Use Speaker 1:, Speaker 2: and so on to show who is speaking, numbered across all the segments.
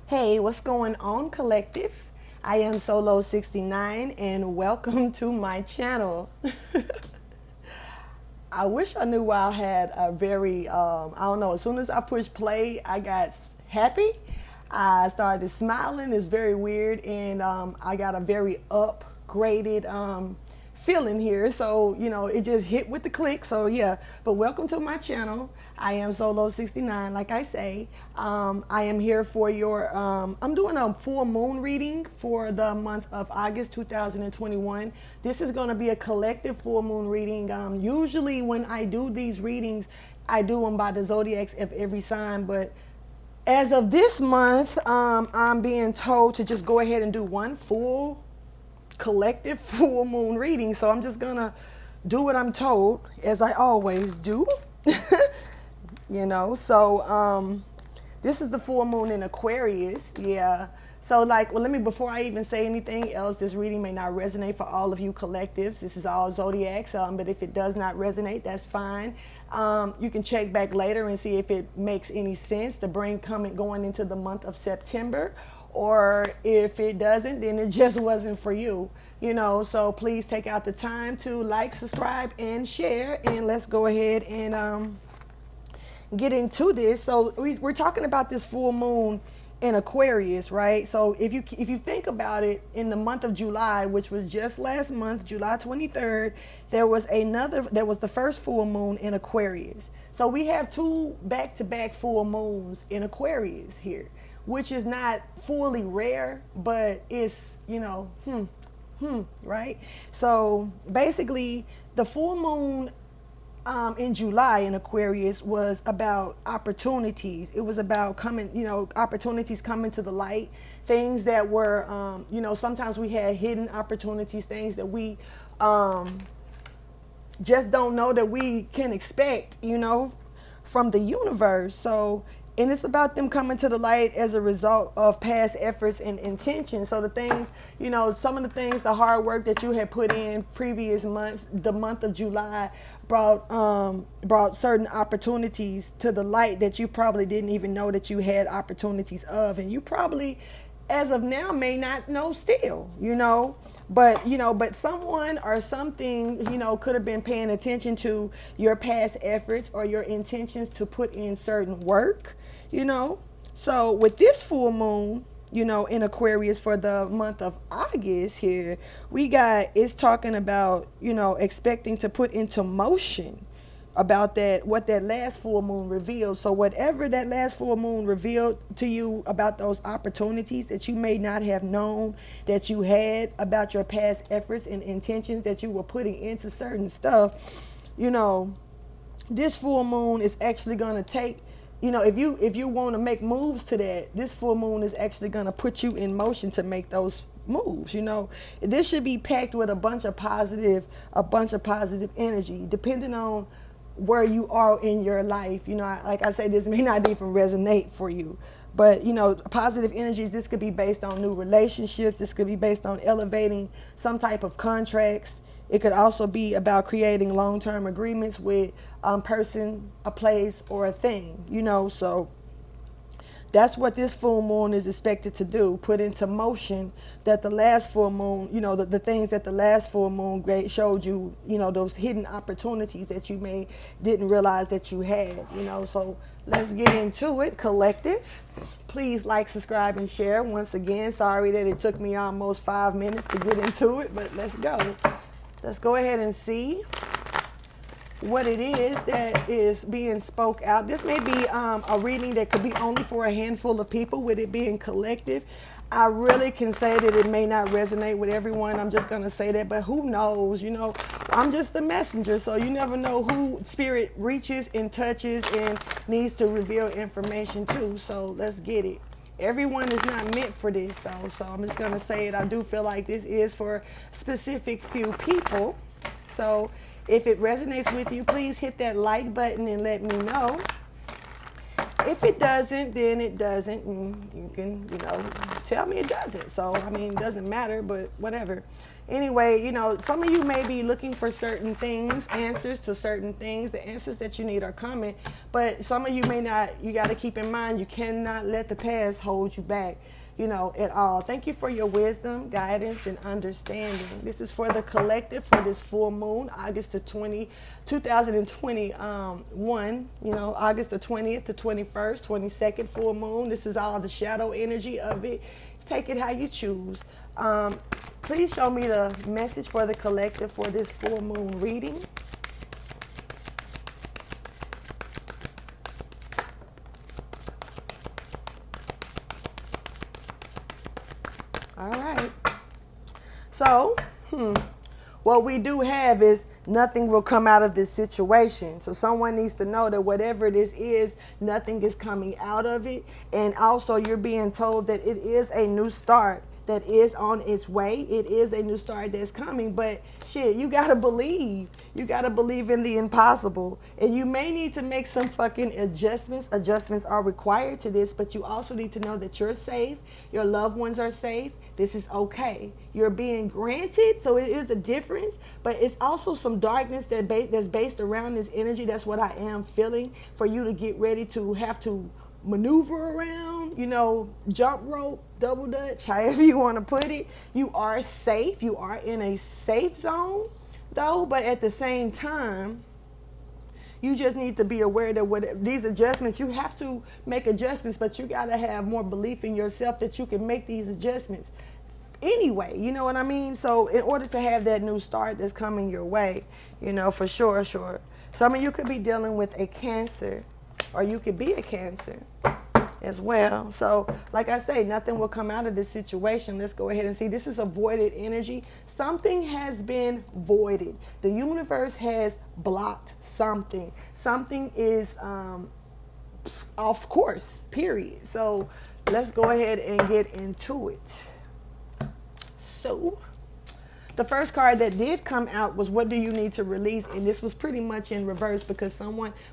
Speaker 1: Hey, what's going on, collective? I am Solo69 and welcome to my channel. I wish I knew I had a very, I don't know, as soon as I pushed play, I got happy. I started smiling. It's very weird. And I got a very upgraded feeling here. So, it just hit with the click. So, yeah. But welcome to my channel. I am Solo69, like I say. I am here for your, I'm doing a full moon reading for the month of August 2021. This is going to be a collective full moon reading. Usually when I do these readings, I do them by the zodiacs of every sign. But as of this month, I'm being told to just go ahead and do one full collective full moon reading. So I'm just gonna do what I'm told, as I always do. So this is the full moon in Aquarius. Yeah. So before I even say anything else, this reading may not resonate for all of you collectives. This is all zodiacs, but if it does not resonate, that's fine. You can check back later and see if it makes any sense to bring going into the month of September. Or if it doesn't, then it just wasn't for you, So please take out the time to like, subscribe, and share. And let's go ahead and get into this. So we're talking about this full moon in Aquarius, right? So if you think about it, in the month of July, which was just last month, July 23rd, there was the first full moon in Aquarius. So we have two back-to-back full moons in Aquarius here, which is not fully rare, but it's, right? So basically, the full moon in July in Aquarius was about opportunities. It was about opportunities coming to the light, things that were, sometimes we had hidden opportunities, things that we just don't know that we can expect, from the universe. So, and it's about them coming to the light as a result of past efforts and intentions. So the things, some of the things, the hard work that you had put in previous months, the month of July brought certain opportunities to the light that you probably didn't even know that you had opportunities of. And you probably, as of now, may not know still, but someone or something, could have been paying attention to your past efforts or your intentions to put in certain work, So with this full moon, in Aquarius for the month of August here, it's talking about, expecting to put into motion about what that last full moon revealed. So whatever that last full moon revealed to you about those opportunities that you may not have known that you had, about your past efforts and intentions that you were putting into certain stuff, this full moon is actually going to take, if you want to make moves to that, this full moon is actually going to put you in motion to make those moves. This should be packed with a bunch of positive energy, depending on where you are in your life. Like I say, this may not even resonate for you, but positive energies, this could be based on new relationships. This could be based on elevating some type of contracts. It could also be about creating long-term agreements with a person, a place, or a thing, so that's what this full moon is expected to do, put into motion that the last full moon, the things that the last full moon showed you, those hidden opportunities that you didn't realize that you had, So let's get into it, collective. Please like, subscribe, and share. Once again, sorry that it took me almost 5 minutes to get into it, but let's go. Let's go ahead and see what it is that is being spoke out. This may be a reading that could be only for a handful of people, with it being collective. I really can say that it may not resonate with everyone. I'm just going to say that, but who knows? I'm just a messenger, so you never know who spirit reaches and touches and needs to reveal information to. So let's get it. Everyone is not meant for this, though, so I'm just going to say it. I do feel like this is for specific few people. So if it resonates with you, please hit that like button and let me know. If it doesn't, then it doesn't. And you can, tell me it doesn't. So, it doesn't matter, but whatever. anyway, you know, some of you may be looking for certain things, answers to certain things. The answers that you need are coming, but some of you may not. You got to keep in mind, you cannot let the past hold you back, you know, at all. Thank you for your wisdom, guidance, and understanding. This is for the collective for this full moon, August the 2021, you know, August the 20th to 21st, 22nd full moon. This is all the shadow energy of it. Take it how you choose. Please show me the message for the collective for this full moon reading. All right. So, what we do have is nothing will come out of this situation. So someone needs to know that whatever this is, nothing is coming out of it. And also you're being told that it is a new start that is on its way. It is a new start that's coming, but shit, you gotta believe. You gotta believe in the impossible. And you may need to make some fucking adjustments. Adjustments are required to this, but you also need to know that you're safe. Your loved ones are safe. This is okay. You're being granted, so it is a difference, but it's also some darkness that's based around this energy. That's what I am feeling, for you to get ready to have to maneuver around, you know, jump rope, double dutch, however you want to put it. You are safe. You are in a safe zone, though, but at the same time, you just need to be aware that what these adjustments, you have to make adjustments, but you got to have more belief in yourself that you can make these adjustments anyway, you know what I mean? So in order to have that new start that's coming your way, you know, for sure. Some of you could be dealing with a Cancer, or you could be a Cancer as well. So like I say, nothing will come out of this situation. Let's go ahead and see. This is a voided energy. Something has been voided. The universe has blocked something. Something is off course, period. So let's go ahead and get into it. So the first card that did come out was, what do you need to release? And this was pretty much in reverse because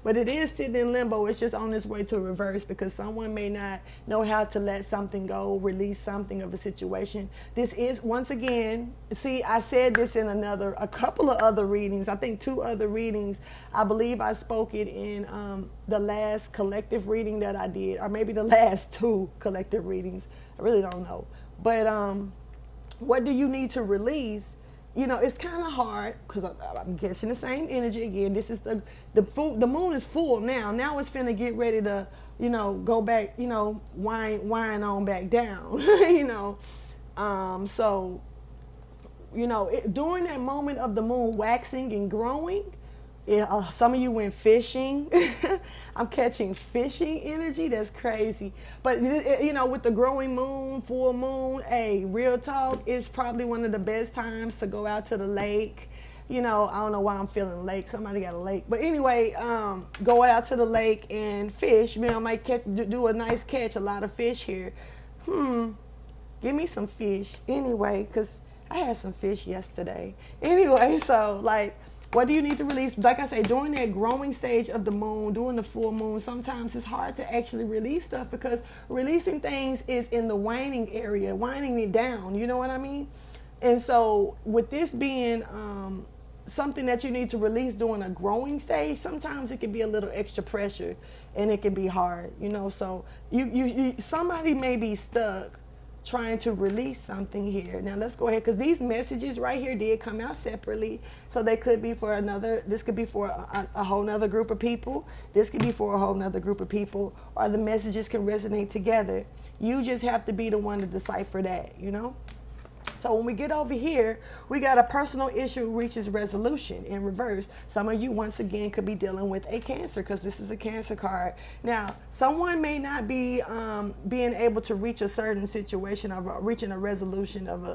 Speaker 1: but it is sitting in limbo. It's just on its way to reverse because someone may not know how to let something go, release something of a situation. This is, once again, see, I said this in a couple of other readings. I think 2 other readings. I believe I spoke it in the last collective reading that I did, or maybe the last 2 collective readings. I really don't know. But what do you need to release? You know, it's kind of hard because I'm catching the same energy again. This is the moon is full now. Now it's finna get ready to, you know, go back, you know, wind on back down, you know. So, you know, during that moment of the moon waxing and growing, some of you went fishing. I'm catching fishing energy. That's crazy. But, you know, with the growing moon, full moon, hey, real talk, it's probably one of the best times to go out to the lake. You know, I don't know why I'm feeling lake. Somebody got a lake. But anyway, go out to the lake and fish. You know, might do a nice catch, a lot of fish here. Give me some fish. Anyway, because I had some fish yesterday. Anyway, so, like, what do you need to release? Like I say, during that growing stage of the moon, during the full moon, sometimes it's hard to actually release stuff because releasing things is in the waning area, winding it down. You know what I mean? And so with this being something that you need to release during a growing stage, sometimes it can be a little extra pressure and it can be hard, you know. So somebody may be stuck trying to release something here. Now let's go ahead, because these messages right here did come out separately, so they could be for this could be for a whole nother group of people, this could be for a whole nother group of people, or the messages can resonate together. You just have to be the one to decipher that, you know. So when we get over here, we got a personal issue reaches resolution in reverse. Some of you, once again, could be dealing with a Cancer because this is a Cancer card. Now, someone may not be being able to reach a certain situation of reaching a resolution of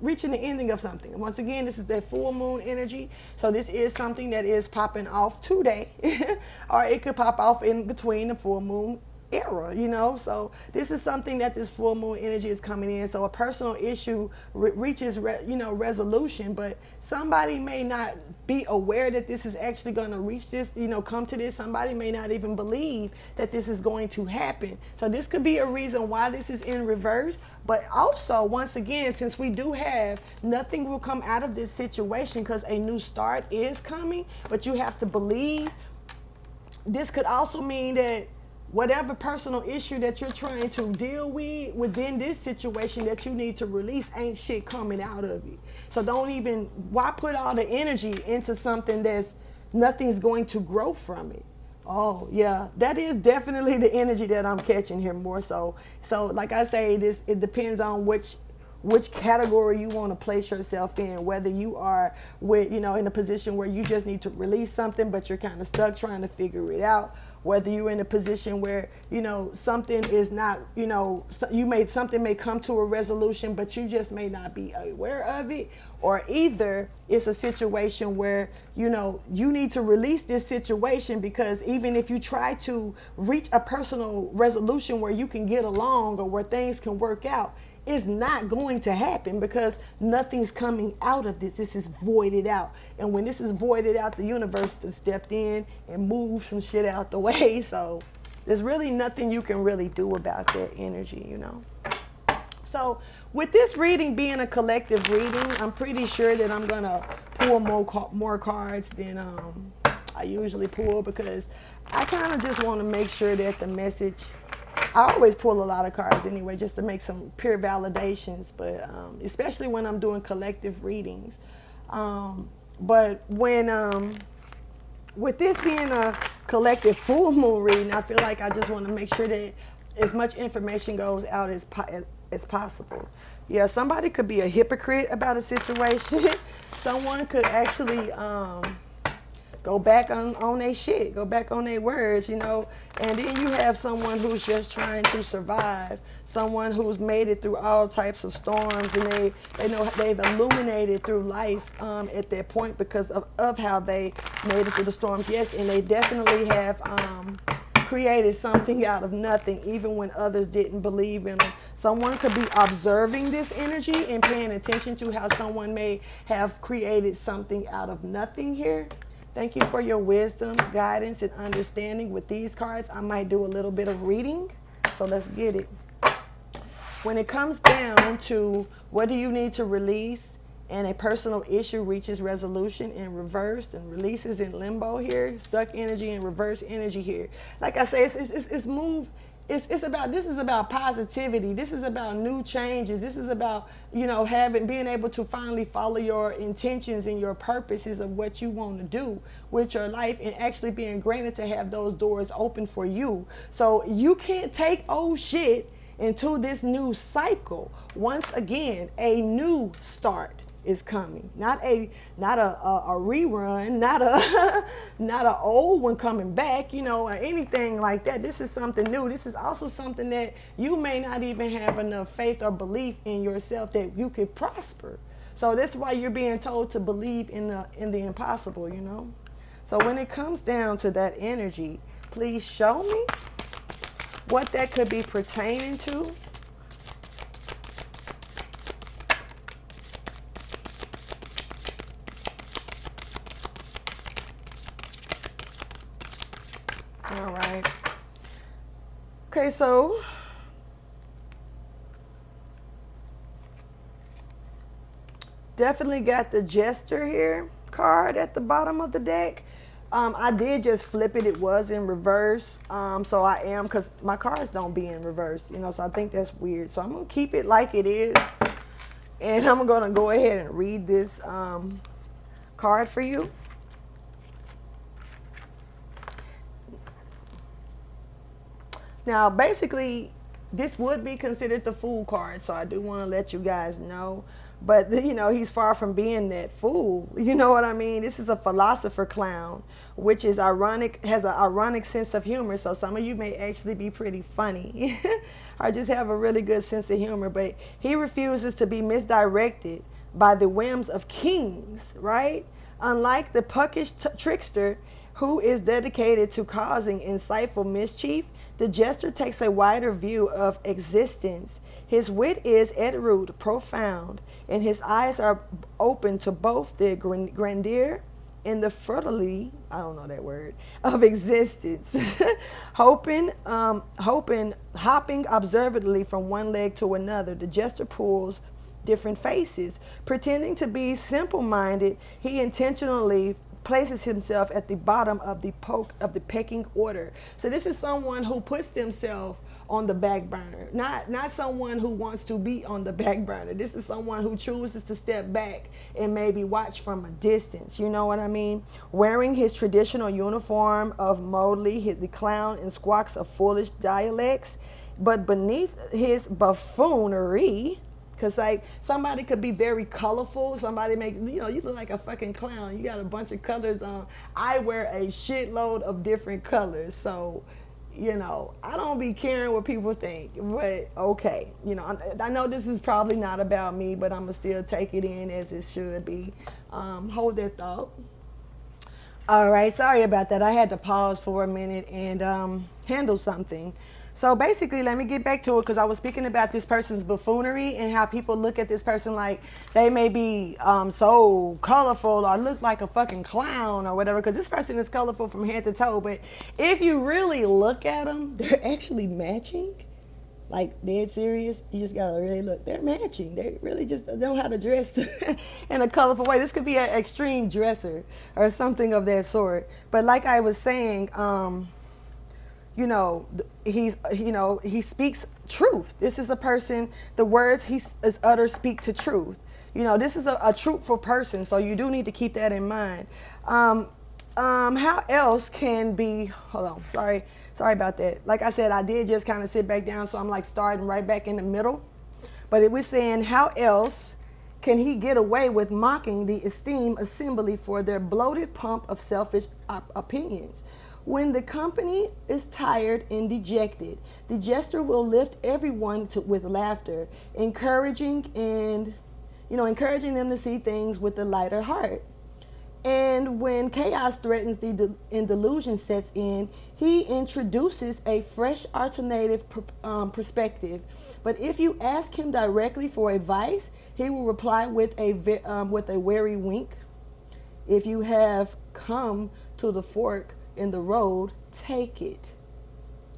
Speaker 1: reaching the ending of something. Once again, this is that full moon energy. So this is something that is popping off today, or it could pop off in between the full moon era, you know. So this is something that this full moon energy is coming in. So a personal issue reaches resolution, but somebody may not be aware that this is actually going to reach this, come to this. Somebody may not even believe that this is going to happen. So this could be a reason why this is in reverse. But also, once again, since we do have nothing will come out of this situation because a new start is coming, but you have to believe. This could also mean that whatever personal issue that you're trying to deal with within this situation that you need to release, ain't shit coming out of it. So why put all the energy into something that's nothing's going to grow from it? Oh yeah, that is definitely the energy that I'm catching here more so. So like I say, it depends on which category you want to place yourself in, whether you are in a position where you just need to release something but you're kind of stuck trying to figure it out, whether you're in a position where something is not, something may come to a resolution but you just may not be aware of it, or either it's a situation where you need to release this situation because even if you try to reach a personal resolution where you can get along or where things can work out, it's not going to happen because nothing's coming out of this. This is voided out. And when this is voided out, the universe has stepped in and moved some shit out the way. So there's really nothing you can really do about that energy, So with this reading being a collective reading, I'm pretty sure that I'm going to pull more cards than I usually pull because I kind of just want to make sure that the message... I always pull a lot of cards anyway, just to make some pure validations, but especially when I'm doing collective readings. But when with this being a collective full moon reading, I feel like I just want to make sure that as much information goes out as possible. Yeah, somebody could be a hypocrite about a situation. Someone could actually go back on their shit, go back on their words, and then you have someone who's just trying to survive, someone who's made it through all types of storms, and they know they've illuminated through life at that point because of how they made it through the storms. Yes, and they definitely have created something out of nothing, even when others didn't believe in them. Someone could be observing this energy and paying attention to how someone may have created something out of nothing here. Thank you for your wisdom, guidance, and understanding. With these cards, I might do a little bit of reading. So let's get it. When it comes down to what do you need to release and a personal issue reaches resolution in reverse and releases in limbo here, stuck energy and reverse energy here. Like I say, it's move. This is about positivity. This is about new changes. This is about, being able to finally follow your intentions and your purposes of what you want to do with your life and actually being granted to have those doors open for you. So you can't take old shit into this new cycle. Once again, a new start is coming. Not a rerun, not an old one coming back, or anything like that. This is something new. This is also something that you may not even have enough faith or belief in yourself that you could prosper. So that's why you're being told to believe in the impossible, So when it comes down to that energy, please show me what that could be pertaining to. All right. Okay, so definitely got the Jester here card at the bottom of the deck. I did just flip it. It was in reverse. So I am, because my cards don't be in reverse, so I think that's weird. So I'm going to keep it like it is. And I'm going to go ahead and read this card for you. Now, basically, this would be considered the Fool card, so I do want to let you guys know. But, he's far from being that fool. You know what I mean? This is a philosopher clown, which is ironic, has an ironic sense of humor. So some of you may actually be pretty funny or just have a really good sense of humor. But he refuses to be misdirected by the whims of kings, right? Unlike the puckish trickster who is dedicated to causing insightful mischief, The jester takes a wider view of existence. His wit is at root profound, and his eyes are open to both the grandeur and the fertility, I don't know that word, of existence. Hopping observantly from one leg to another, the jester pulls different faces. Pretending to be simple-minded, he intentionally places himself at the bottom of the pecking order. So this is someone who puts themselves on the back burner, not someone who wants to be on the back burner. This is someone who chooses to step back and maybe watch from a distance. You know what I mean? Wearing his traditional uniform of Mowgli, the clown, and squawks of foolish dialects, but beneath his buffoonery, because like somebody could be very colorful, somebody you look like a fucking clown, you got a bunch of colors on. I wear a shitload of different colors, so I don't be caring what people think, but okay. I know this is probably not about me, but I'm going to still take it in as it should be. Hold that thought. All right, sorry about that. I had to pause for a minute and handle something. So basically, let me get back to it, because I was speaking about this person's buffoonery and how people look at this person like they may be so colorful or look like a fucking clown or whatever, because this person is colorful from head to toe. But if you really look at them, they're actually matching. Like, dead serious. You just gotta really look. They're matching. They really just know how to dress in a colorful way. This could be an extreme dresser or something of that sort. But like I was saying, he speaks truth. This is a person, the words he is utter speak to truth. This is a truthful person, so you do need to keep that in mind. How else can be, hold on, sorry about that. Like I said, I did just kind of sit back down, so I'm like starting right back in the middle. But it was saying, how else can he get away with mocking the esteemed assembly for their bloated pump of selfish opinions? When the company is tired and dejected, the jester will lift everyone with laughter, encouraging them to see things with a lighter heart. And when chaos threatens and delusion sets in, he introduces a fresh alternative perspective. But if you ask him directly for advice, he will reply with a wary wink. If you have come to the fork in the road, take it.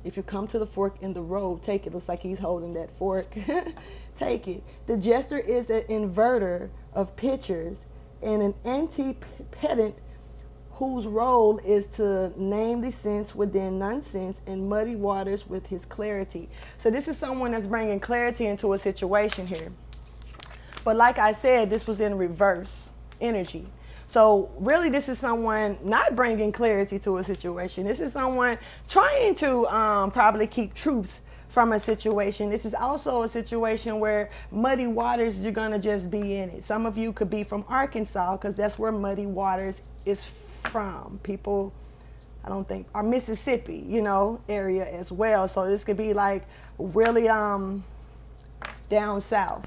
Speaker 1: If you come to the fork in the road, take it. Looks like he's holding that fork. Take it. The jester is an inverter of pictures and an anti-pedant whose role is to name the sense within nonsense and muddy waters with his clarity. So this is someone that's bringing clarity into a situation here. But like I said, this was in reverse energy. So really, this is someone not bringing clarity to a situation. This is someone trying to probably keep truths from a situation. This is also a situation where muddy waters, you're going to just be in it. Some of you could be from Arkansas, because that's where muddy waters is from. People, I don't think, are Mississippi, area as well. So this could be like really down south,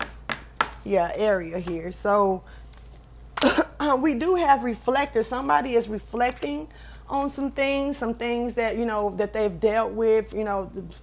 Speaker 1: area here. So we do have reflectors. Somebody is reflecting on some things that, that they've dealt with,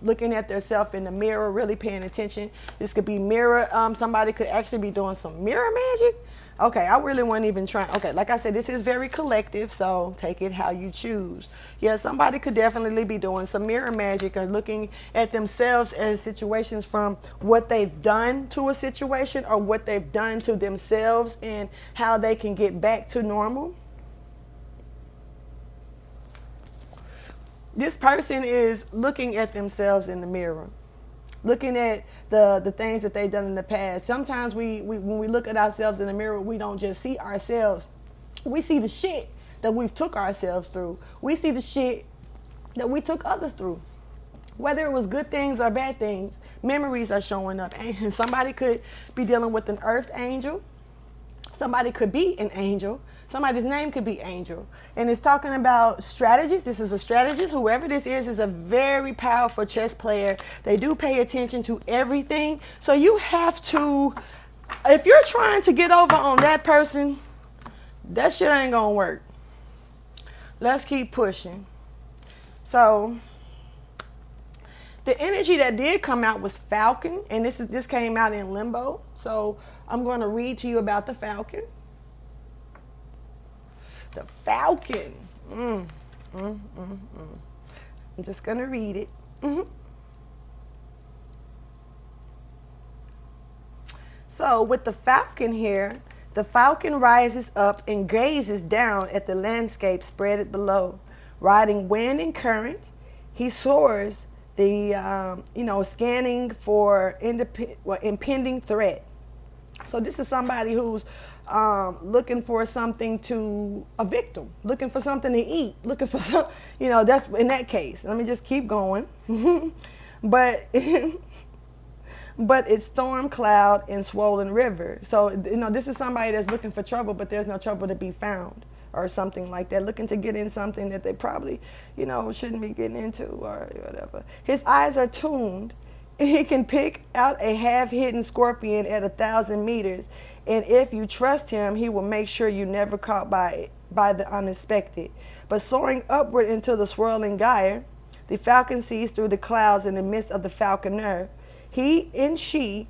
Speaker 1: looking at themselves in the mirror, really paying attention. This could be mirror. Somebody could actually be doing some mirror magic. Okay, I really wasn't even trying. Okay, like I said, this is very collective, so take it how you choose. Yeah, somebody could definitely be doing some mirror magic or looking at themselves as situations from what they've done to a situation or what they've done to themselves and how they can get back to normal. This person is looking at themselves in the mirror, looking at the things that they've done in the past. Sometimes when we look at ourselves in the mirror, we don't just see ourselves. We see the shit that we've took ourselves through. We see the shit that we took others through. Whether it was good things or bad things, memories are showing up. And somebody could be dealing with an earth angel. Somebody could be an angel. Somebody's name could be Angel. And it's talking about strategies. This is a strategist. Whoever this is a very powerful chess player. They do pay attention to everything. So you have to, if you're trying to get over on that person, that shit ain't gonna work. Let's keep pushing. So The energy that did come out was Falcon, and this came out in limbo. So I'm going to read to you about the Falcon. The Falcon. I'm just going to read it. So with the Falcon here, the Falcon rises up and gazes down at the landscape spread below. Riding wind and current, he soars, scanning for impending threat. So this is somebody who's looking for something a victim, looking for something to eat, looking for some, that's in that case. Let me just keep going. But it's storm cloud and swollen river. So, this is somebody that's looking for trouble, but there's no trouble to be found or something like that, looking to get in something that they probably, shouldn't be getting into or whatever. His eyes are tuned. He can pick out a half-hidden scorpion at 1,000 meters. And if you trust him, he will make sure you're never caught by the unexpected. But soaring upward into the swirling gyre, the falcon sees through the clouds in the midst of the falconer. He and she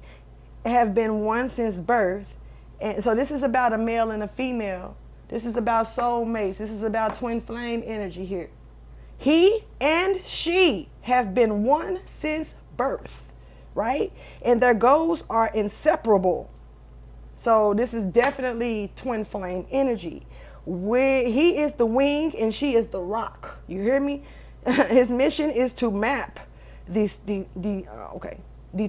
Speaker 1: have been one since birth. And so this is about a male and a female. This is about soulmates. This is about twin flame energy here. He and she have been one since birth, right? And their goals are inseparable. So this is definitely twin flame energy. Where he is the wing and she is the rock. You hear me? His mission is to map the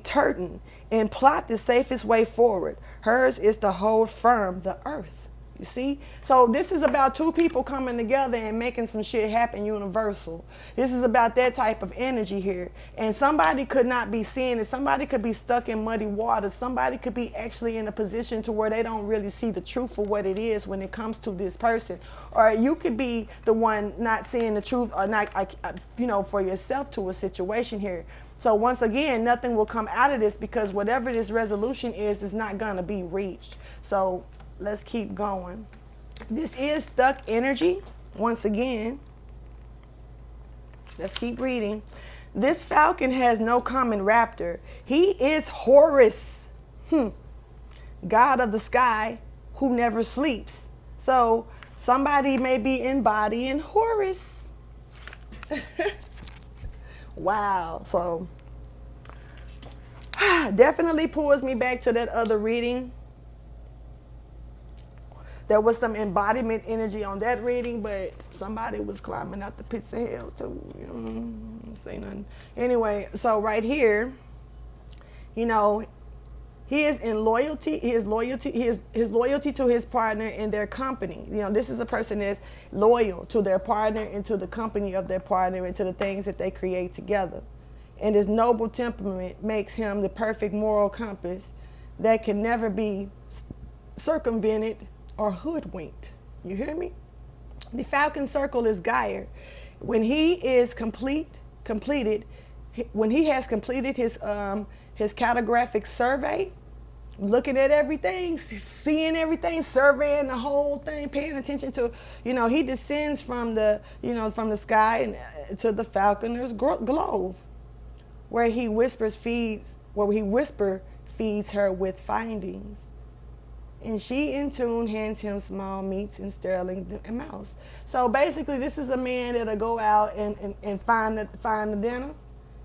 Speaker 1: turtle and plot the safest way forward. Hers is to hold firm the earth. You see? So this is about two people coming together and making some shit happen universal. This is about that type of energy here. And somebody could not be seeing it. Somebody could be stuck in muddy waters. Somebody could be actually in a position to where they don't really see the truth for what it is when it comes to this person. Or you could be the one not seeing the truth or not, for yourself to a situation here. So once again, nothing will come out of this because whatever this resolution is not going to be reached. So let's keep going. This is stuck energy. Once again, let's keep reading. This falcon has no common raptor. He is Horus, god of the sky who never sleeps. So somebody may be embodying Horus. Wow. So definitely pulls me back to that other reading. There was some embodiment energy on that reading, but somebody was climbing out the pits of hell too. Say nothing. Anyway, so right here, he is in loyalty. His loyalty to his partner and their company. This is a person that's loyal to their partner and to the company of their partner and to the things that they create together. And his noble temperament makes him the perfect moral compass that can never be circumvented or hoodwinked. You hear me? The falcon circle is Gaia. When he is completed, when he has completed his cartographic survey, looking at everything, seeing everything, surveying the whole thing, paying attention to, he descends from the sky and to the falconer's globe, where he feeds her with findings. And she, in tune, hands him small meats and sterling mouse. So basically, this is a man that'll go out and find the dinner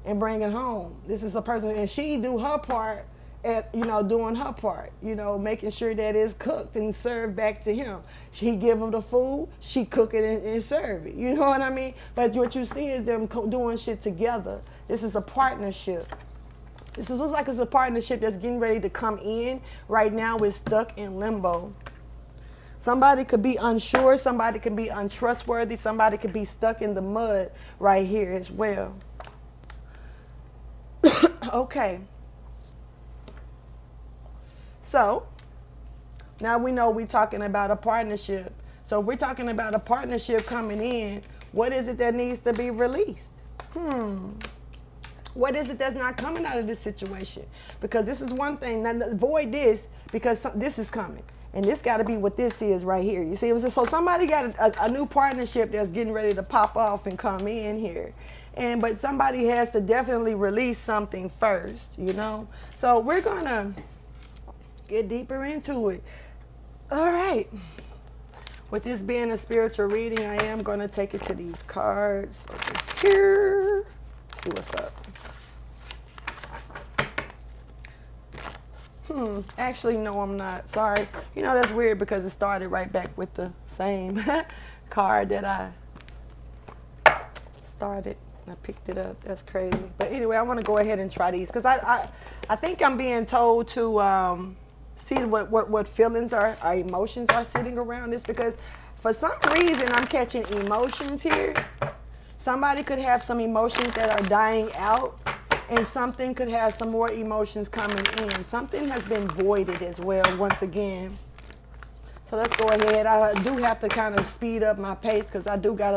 Speaker 1: and bring it home. This is a person, and she do her part at, doing her part, making sure that it's cooked and served back to him. She give him the food, she cook it and serve it. You know what I mean? But what you see is them doing shit together. This is a partnership. This looks like it's a partnership that's getting ready to come in. Right now, it's stuck in limbo. Somebody could be unsure. Somebody could be untrustworthy. Somebody could be stuck in the mud right here as well. Okay. So, now we know we're talking about a partnership. So if we're talking about a partnership coming in, what is it that needs to be released? What is it that's not coming out of this situation? Because this is one thing. Now, avoid this because this is coming. And this got to be what this is right here. You see, so somebody got a new partnership that's getting ready to pop off and come in here. but somebody has to definitely release something first, you know. So we're gonna get deeper into it. All right. With this being a spiritual reading, I am gonna take it to these cards over here. See what's up. Actually, no, I'm not. Sorry. You know, that's weird because it started right back with the same card that I started. I picked it up. That's crazy. But anyway, I want to go ahead and try these because I think I'm being told to see what feelings our emotions are sitting around this, because for some reason I'm catching emotions here. Somebody could have some emotions that are dying out, and something could have some more emotions coming in. Something has been voided as well, once again. So let's go ahead. I do have to kind of speed up my pace because I do got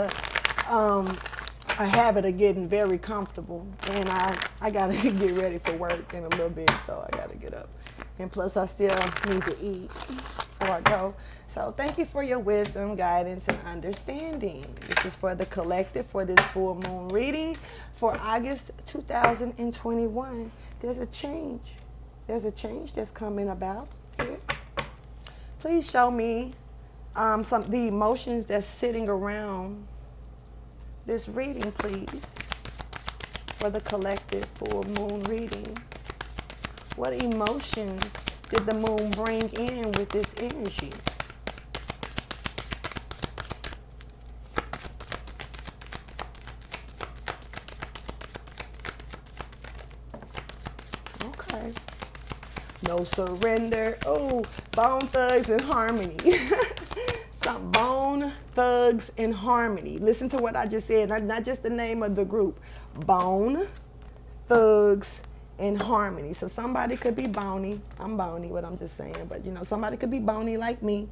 Speaker 1: a habit of getting very comfortable. And I got to get ready for work in a little bit, so I got to get up. And plus, I still need to eat before I go. So thank you for your wisdom, guidance, and understanding. This is for the collective for this full moon reading for August 2021. There's a change. There's a change that's coming about here. Please show me the emotions that's sitting around this reading, please, for the collective full moon reading. What emotions did the moon bring in with this energy? Okay. No surrender. Oh, Bone Thugs and Harmony. Some Bone Thugs and Harmony. Listen to what I just said. Not just the name of the group. Bone Thugs and Harmony. So somebody could be bony. I'm bony, what I'm just saying. But, you know, somebody could be bony like me.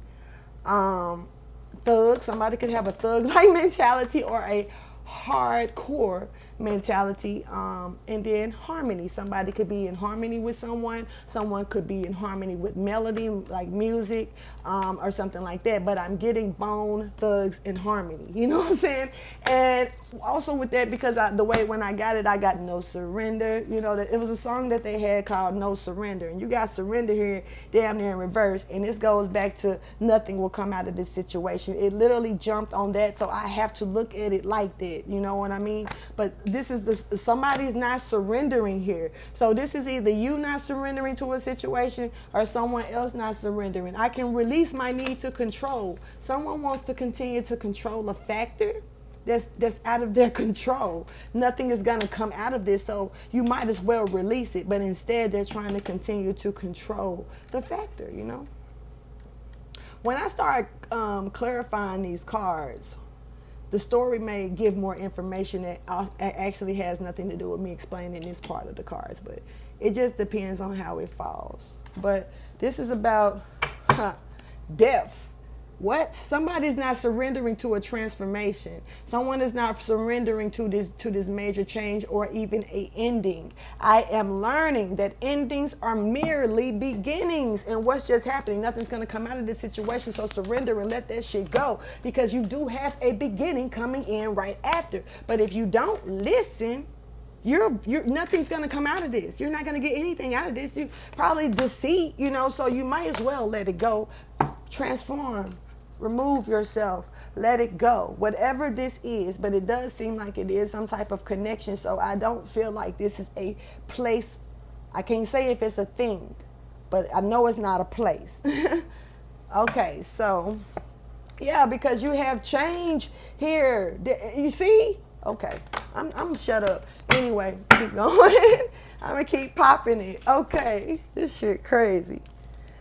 Speaker 1: Thug. Somebody could have a thug-like mentality or a hardcore mentality, and then harmony. Somebody could be in harmony with someone. Someone could be in harmony with melody, like music, or something like that. But I'm getting Bone Thugs and Harmony. You know what I'm saying? And also with that, because the way when I got it, I got No Surrender. You know, it was a song that they had called No Surrender, and you got surrender here, damn near in reverse. And this goes back to nothing will come out of this situation. It literally jumped on that, so I have to look at it like that. You know what I mean? But this is somebody's not surrendering here. So this is either you not surrendering to a situation or someone else not surrendering. I can release my need to control. Someone wants to continue to control a factor that's out of their control. Nothing is going to come out of this, so you might as well release it. But instead, they're trying to continue to control the factor, you know? When I start clarifying these cards, the story may give more information that actually has nothing to do with me explaining this part of the cards, but it just depends on how it falls. But this is about death. What? Somebody's not surrendering to a transformation. Someone is not surrendering to this major change or even a ending. I am learning that endings are merely beginnings, and what's just happening, nothing's going to come out of this situation. So surrender and let that shit go, because you do have a beginning coming in right after. But if you don't listen, you're nothing's gonna come out of this. You're not gonna get anything out of this. You probably deceit, you know, so you might as well let it go. Transform. Remove yourself. Let it go. Whatever this is, but it does seem like it is some type of connection. So I don't feel like this is a place. I can't say if it's a thing, but I know it's not a place. Okay, so yeah, because you have change here. You see? Okay, I'm shut up. Anyway, keep going. I'm gonna keep popping it. Okay, this shit crazy.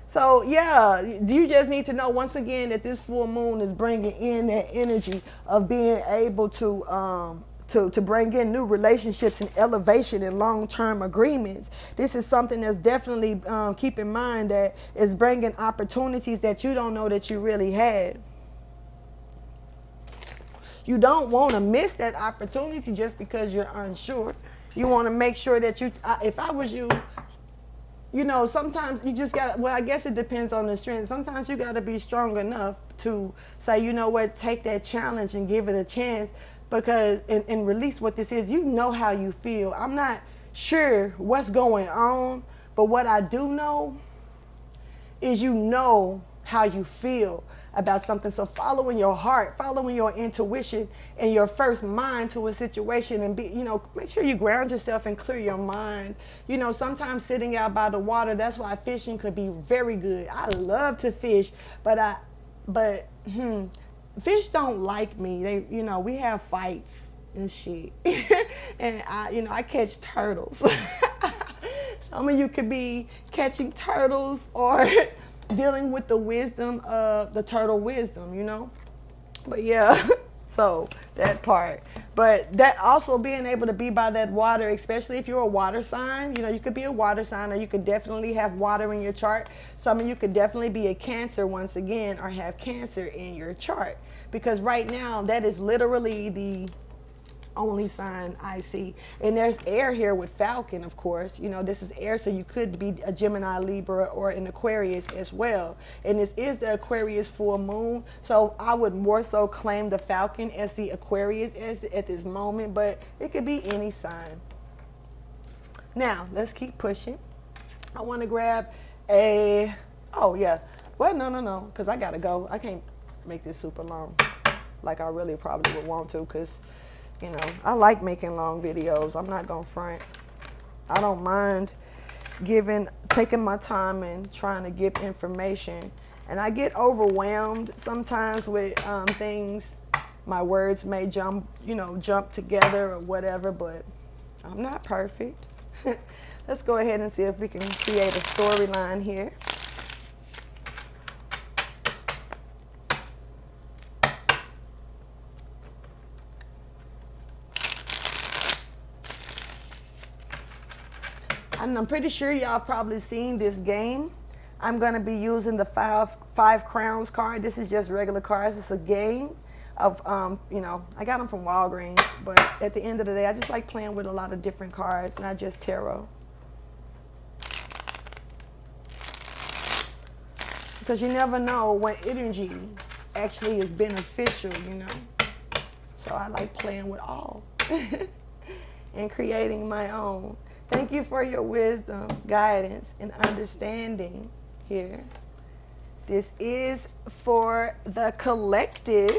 Speaker 1: So yeah, you just need to know once again that this full moon is bringing in that energy of being able to bring in new relationships and elevation and long-term agreements. This is something that's definitely keep in mind that is bringing opportunities that you don't know that you really had. You don't want to miss that opportunity just because you're unsure. You want to make sure that if I was you, you know, sometimes you just got, well, I guess it depends on the strength. Sometimes you got to be strong enough to say, you know what, take that challenge and give it a chance. because and release what this is. You know how you feel. I'm not sure what's going on, but what I do know is you know how you feel about something. So following your heart, following your intuition and your first mind to a situation, and be, make sure you ground yourself and clear your mind. Sometimes sitting out by the water, that's why fishing could be very good. I love to fish, but fish don't like me. We have fights and shit. And I catch turtles. Some of you could be catching turtles or dealing with the wisdom of the turtle wisdom, But yeah, so that part. But that also being able to be by that water, especially if you're a water sign, you could be a water sign, or you could definitely have water in your chart. Some of you could definitely be a Cancer once again, or have Cancer in your chart. Because right now, that is literally the only sign I see. And there's air here with Falcon, of course. This is air, so you could be a Gemini, Libra, or an Aquarius as well. And this is the Aquarius full moon, so I would more so claim the Falcon as the Aquarius at this moment, but it could be any sign. Now, let's keep pushing. I want to grab no, because I gotta go. I can't make this super long like I really probably would want to, because I like making long videos. I'm not gonna front. I don't mind taking my time and trying to give information. And I get overwhelmed sometimes with things. My words may jump together or whatever, but I'm not perfect. Let's go ahead and see if we can create a storyline here. And I'm pretty sure y'all probably seen this game. I'm going to be using the five crowns card. This is just regular cards. It's a game of, I got them from Walgreens. But at the end of the day, I just like playing with a lot of different cards, not just tarot. Because you never know what energy actually is beneficial, So I like playing with all and creating my own. Thank you for your wisdom, guidance, and understanding here. This is for the collective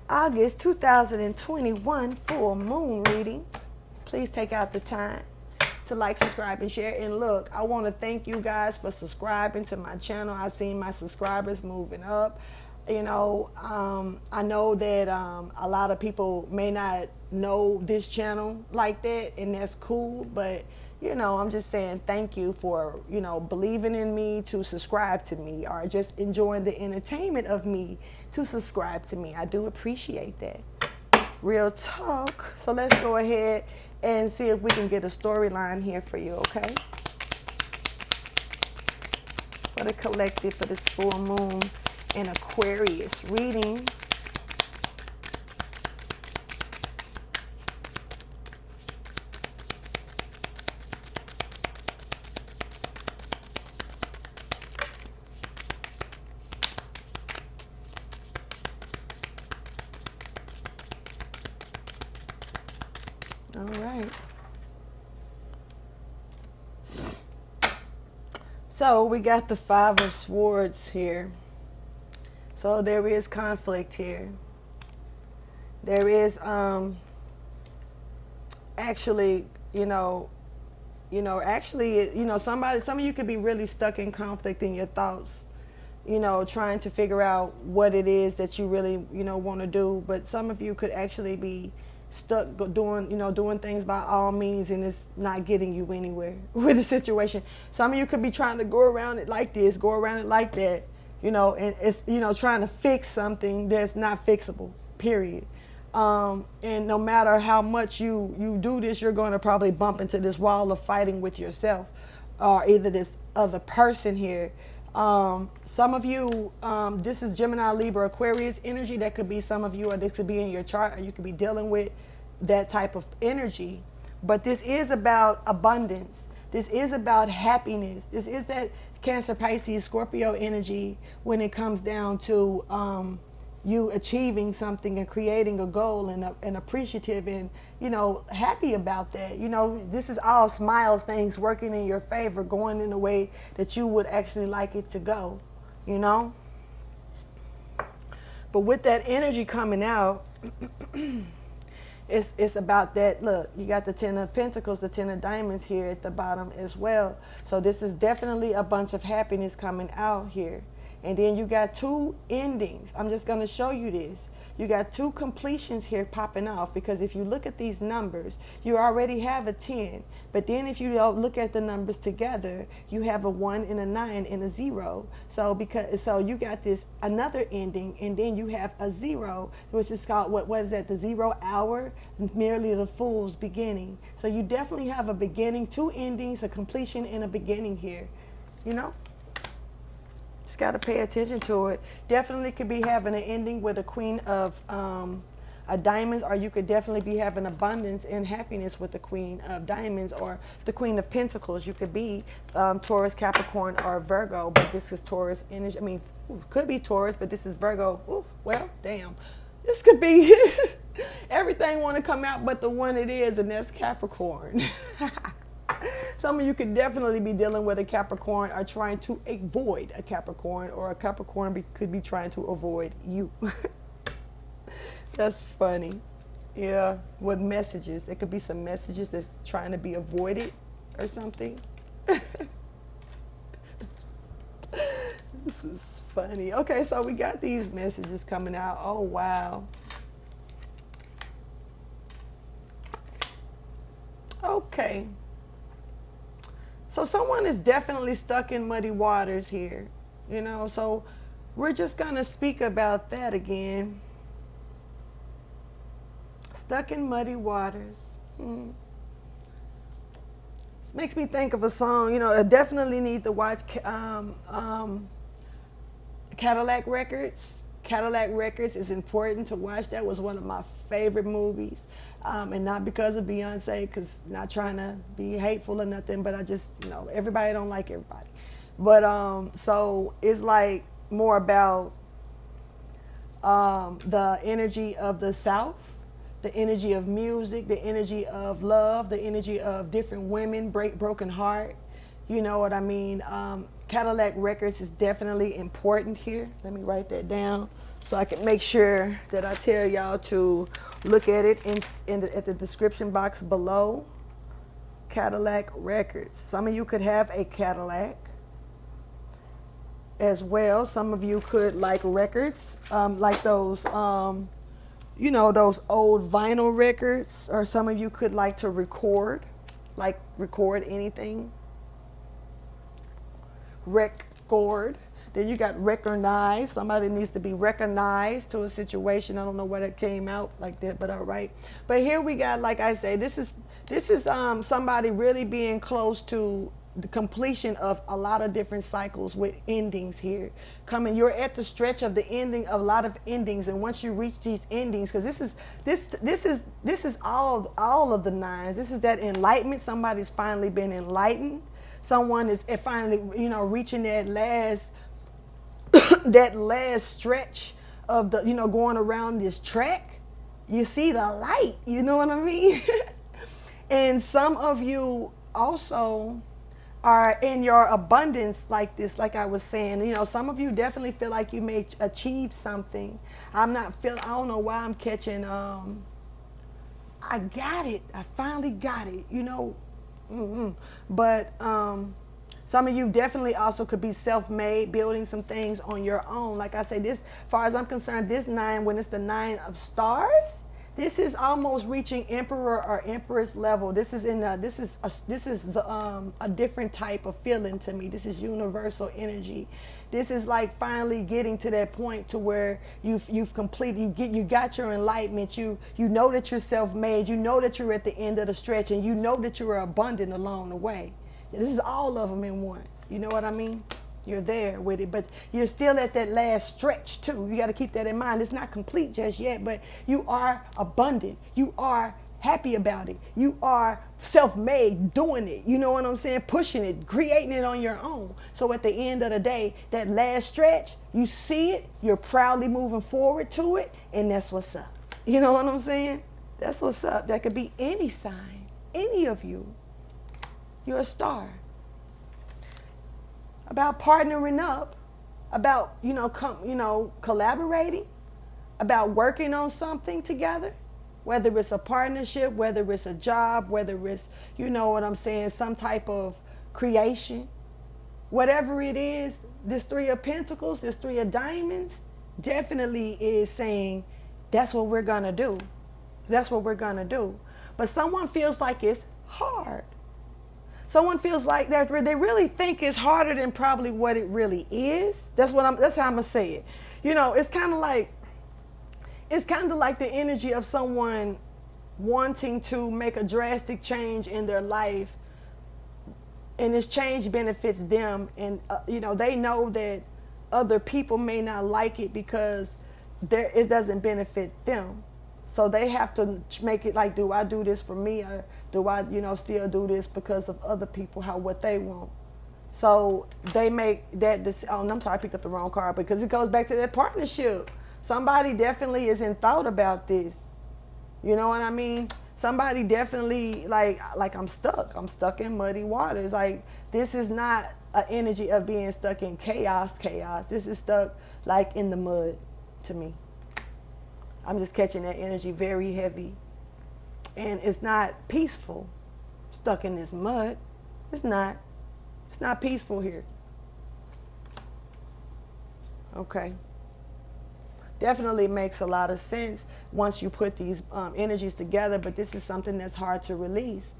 Speaker 1: August 2021 full moon reading. Please take out the time to like, subscribe, and share. And look, I want to thank you guys for subscribing to my channel. I've seen my subscribers moving up. I know that a lot of people may not know this channel like that, and that's cool, but I'm just saying thank you for believing in me to subscribe to me, or just enjoying the entertainment of me to subscribe to me. I do appreciate that. Real talk. So let's go ahead and see if we can get a storyline here for you, okay? For the collective, for this full moon in Aquarius reading. All right. So we got the Five of Swords here. So there is conflict here. There is actually, some of you could be really stuck in conflict in your thoughts, trying to figure out what it is that you really, want to do. But some of you could actually be stuck doing things by all means, and it's not getting you anywhere with the situation. Some of you could be trying to go around it like this, go around it like that, and it's, trying to fix something that's not fixable, period. And no matter how much you do this, you're going to probably bump into this wall of fighting with yourself, or either this other person here. Some of you, this is Gemini, Libra, Aquarius energy. That could be some of you, or this could be in your chart, or you could be dealing with that type of energy. But this is about abundance. This is about happiness. This is that Cancer, Pisces, Scorpio energy when it comes down to you achieving something and creating a goal and appreciative and, happy about that. This is all smiles, things working in your favor, going in a way that you would actually like it to go, But with that energy coming out, it's about that. Look, you got the 10 of Pentacles, the 10 of Diamonds here at the bottom as well. So this is definitely a bunch of happiness coming out here. And then you got two endings. I'm just going to show you this. You got two completions here popping off, because if you look at these numbers, you already have a 10. But then if you look at the numbers together, you have a 1 and a 9 and a 0. So you got this another ending, and then you have a 0, which is called, what is that? The 0 hour, merely the fool's beginning. So you definitely have a beginning, two endings, a completion and a beginning here, Just got to pay attention to it. Definitely could be having an ending with a Queen of Diamonds, or you could definitely be having abundance and happiness with the Queen of Diamonds or the Queen of Pentacles. You could be Taurus, Capricorn, or Virgo, but this is Taurus energy. I mean, could be Taurus, but this is Virgo. Ooh, well, damn. This could be everything want to come out but the one it is, and that's Capricorn. Some of you could definitely be dealing with a Capricorn or trying to avoid a Capricorn, or a Capricorn could be trying to avoid you. That's funny. Yeah, with messages. It could be some messages that's trying to be avoided or something. This is funny. Okay, so we got these messages coming out. Oh, wow. Okay. So someone is definitely stuck in muddy waters here, so we're just going to speak about that again. Stuck in muddy waters. This makes me think of a song, I definitely need to watch Cadillac Records. Cadillac Records is important to watch. That was one of my favorite movies. And not because of Beyonce, because not trying to be hateful or nothing, but I just, everybody don't like everybody. But so it's like more about the energy of the South, the energy of music, the energy of love, the energy of different women, broken heart. You know what I mean? Cadillac Records is definitely important here. Let me write that down so I can make sure that I tell y'all to look at it at the description box below. Cadillac Records. Some of you could have a Cadillac as well. Some of you could like records, like those, those old vinyl records. Or some of you could like to record anything. Record. Then you got recognize. Somebody needs to be recognized to a situation. I don't know why that came out like that, but all right. But here we got, like I say, this is somebody really being close to the completion of a lot of different cycles with endings here coming. You're at the stretch of the ending of a lot of endings, and once you reach these endings, because this is all of the nines. This is that enlightenment. Somebody's finally been enlightened. Someone is finally, reaching that last that last stretch of the, going around this track. You see the light, you know what I mean? And some of you also are in your abundance like this, like I was saying. Some of you definitely feel like you may achieve something. I don't know why I'm catching, I got it. I finally got it, But some of you definitely also could be self-made, building some things on your own. Like I say, this, as far as I'm concerned, this 9, when it's the 9 of stars, this is almost reaching emperor or empress level. This is a different type of feeling to me. This is universal energy. This is like finally getting to that point to where you've completed, you got your enlightenment. You know that you're self-made. You know that you're at the end of the stretch, and you know that you're abundant along the way. This is all of them in one. You know what I mean? You're there with it, but you're still at that last stretch too. You got to keep that in mind. It's not complete just yet, but you are abundant. You are happy about it. You are self-made, doing it. You know what I'm saying? Pushing it, creating it on your own. So at the end of the day, that last stretch, you see it, you're proudly moving forward to it, and that's what's up. You know what I'm saying? That's what's up. That could be any sign, any of you. You're a star. About partnering up, about, collaborating, about working on something together, whether it's a partnership, whether it's a job, whether it's, some type of creation. Whatever it is, this Three of Pentacles, this Three of Diamonds, definitely is saying that's what we're going to do. That's what we're going to do. But someone feels like it's hard. Someone feels like that they really think it's harder than probably what it really is. That's how I'm going to say it. It's kind of like the energy of someone wanting to make a drastic change in their life, and this change benefits them, and they know that other people may not like it because it doesn't benefit them. So they have to make it like, do I do this for me, or do I, still do this because of other people, what they want? So they make that decision. Oh, I'm sorry, I picked up the wrong card, because it goes back to that partnership. Somebody definitely is in thought about this. You know what I mean? Somebody definitely like I'm stuck in muddy waters. Like, this is not an energy of being stuck in chaos. This is stuck like in the mud to me. I'm just catching that energy very heavy. And it's not peaceful, stuck in this mud. It's not peaceful here. Okay. Definitely makes a lot of sense once you put these energies together, but this is something that's hard to release.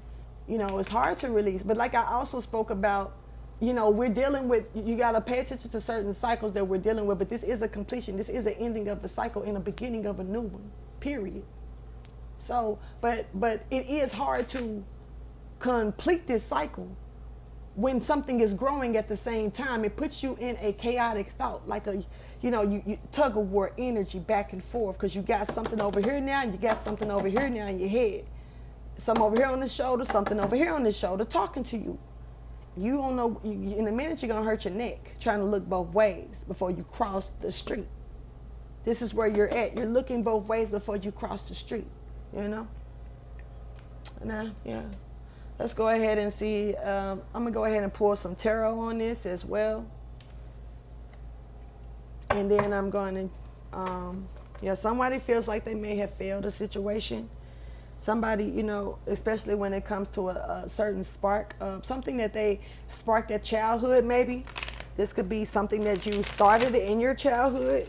Speaker 1: It's hard to release. But like I also spoke about, we're dealing with, you got to pay attention to certain cycles that we're dealing with, but this is a completion. This is an ending of a cycle and a beginning of a new one, period. So, but it is hard to complete this cycle when something is growing at the same time. It puts you in a chaotic thought, like you tug of war energy back and forth, because you got something over here now and you got something over here now in your head. Some over here on the shoulder, something over here on the shoulder talking to you. You don't know, in a minute you're going to hurt your neck trying to look both ways before you cross the street. This is where you're at. You're looking both ways before you cross the street, Now, yeah. Let's go ahead and see. I'm going to go ahead and pull some tarot on this as well. And then I'm going to, somebody feels like they may have failed a situation. Somebody, especially when it comes to a certain spark, something that they sparked at childhood maybe. This could be something that you started in your childhood.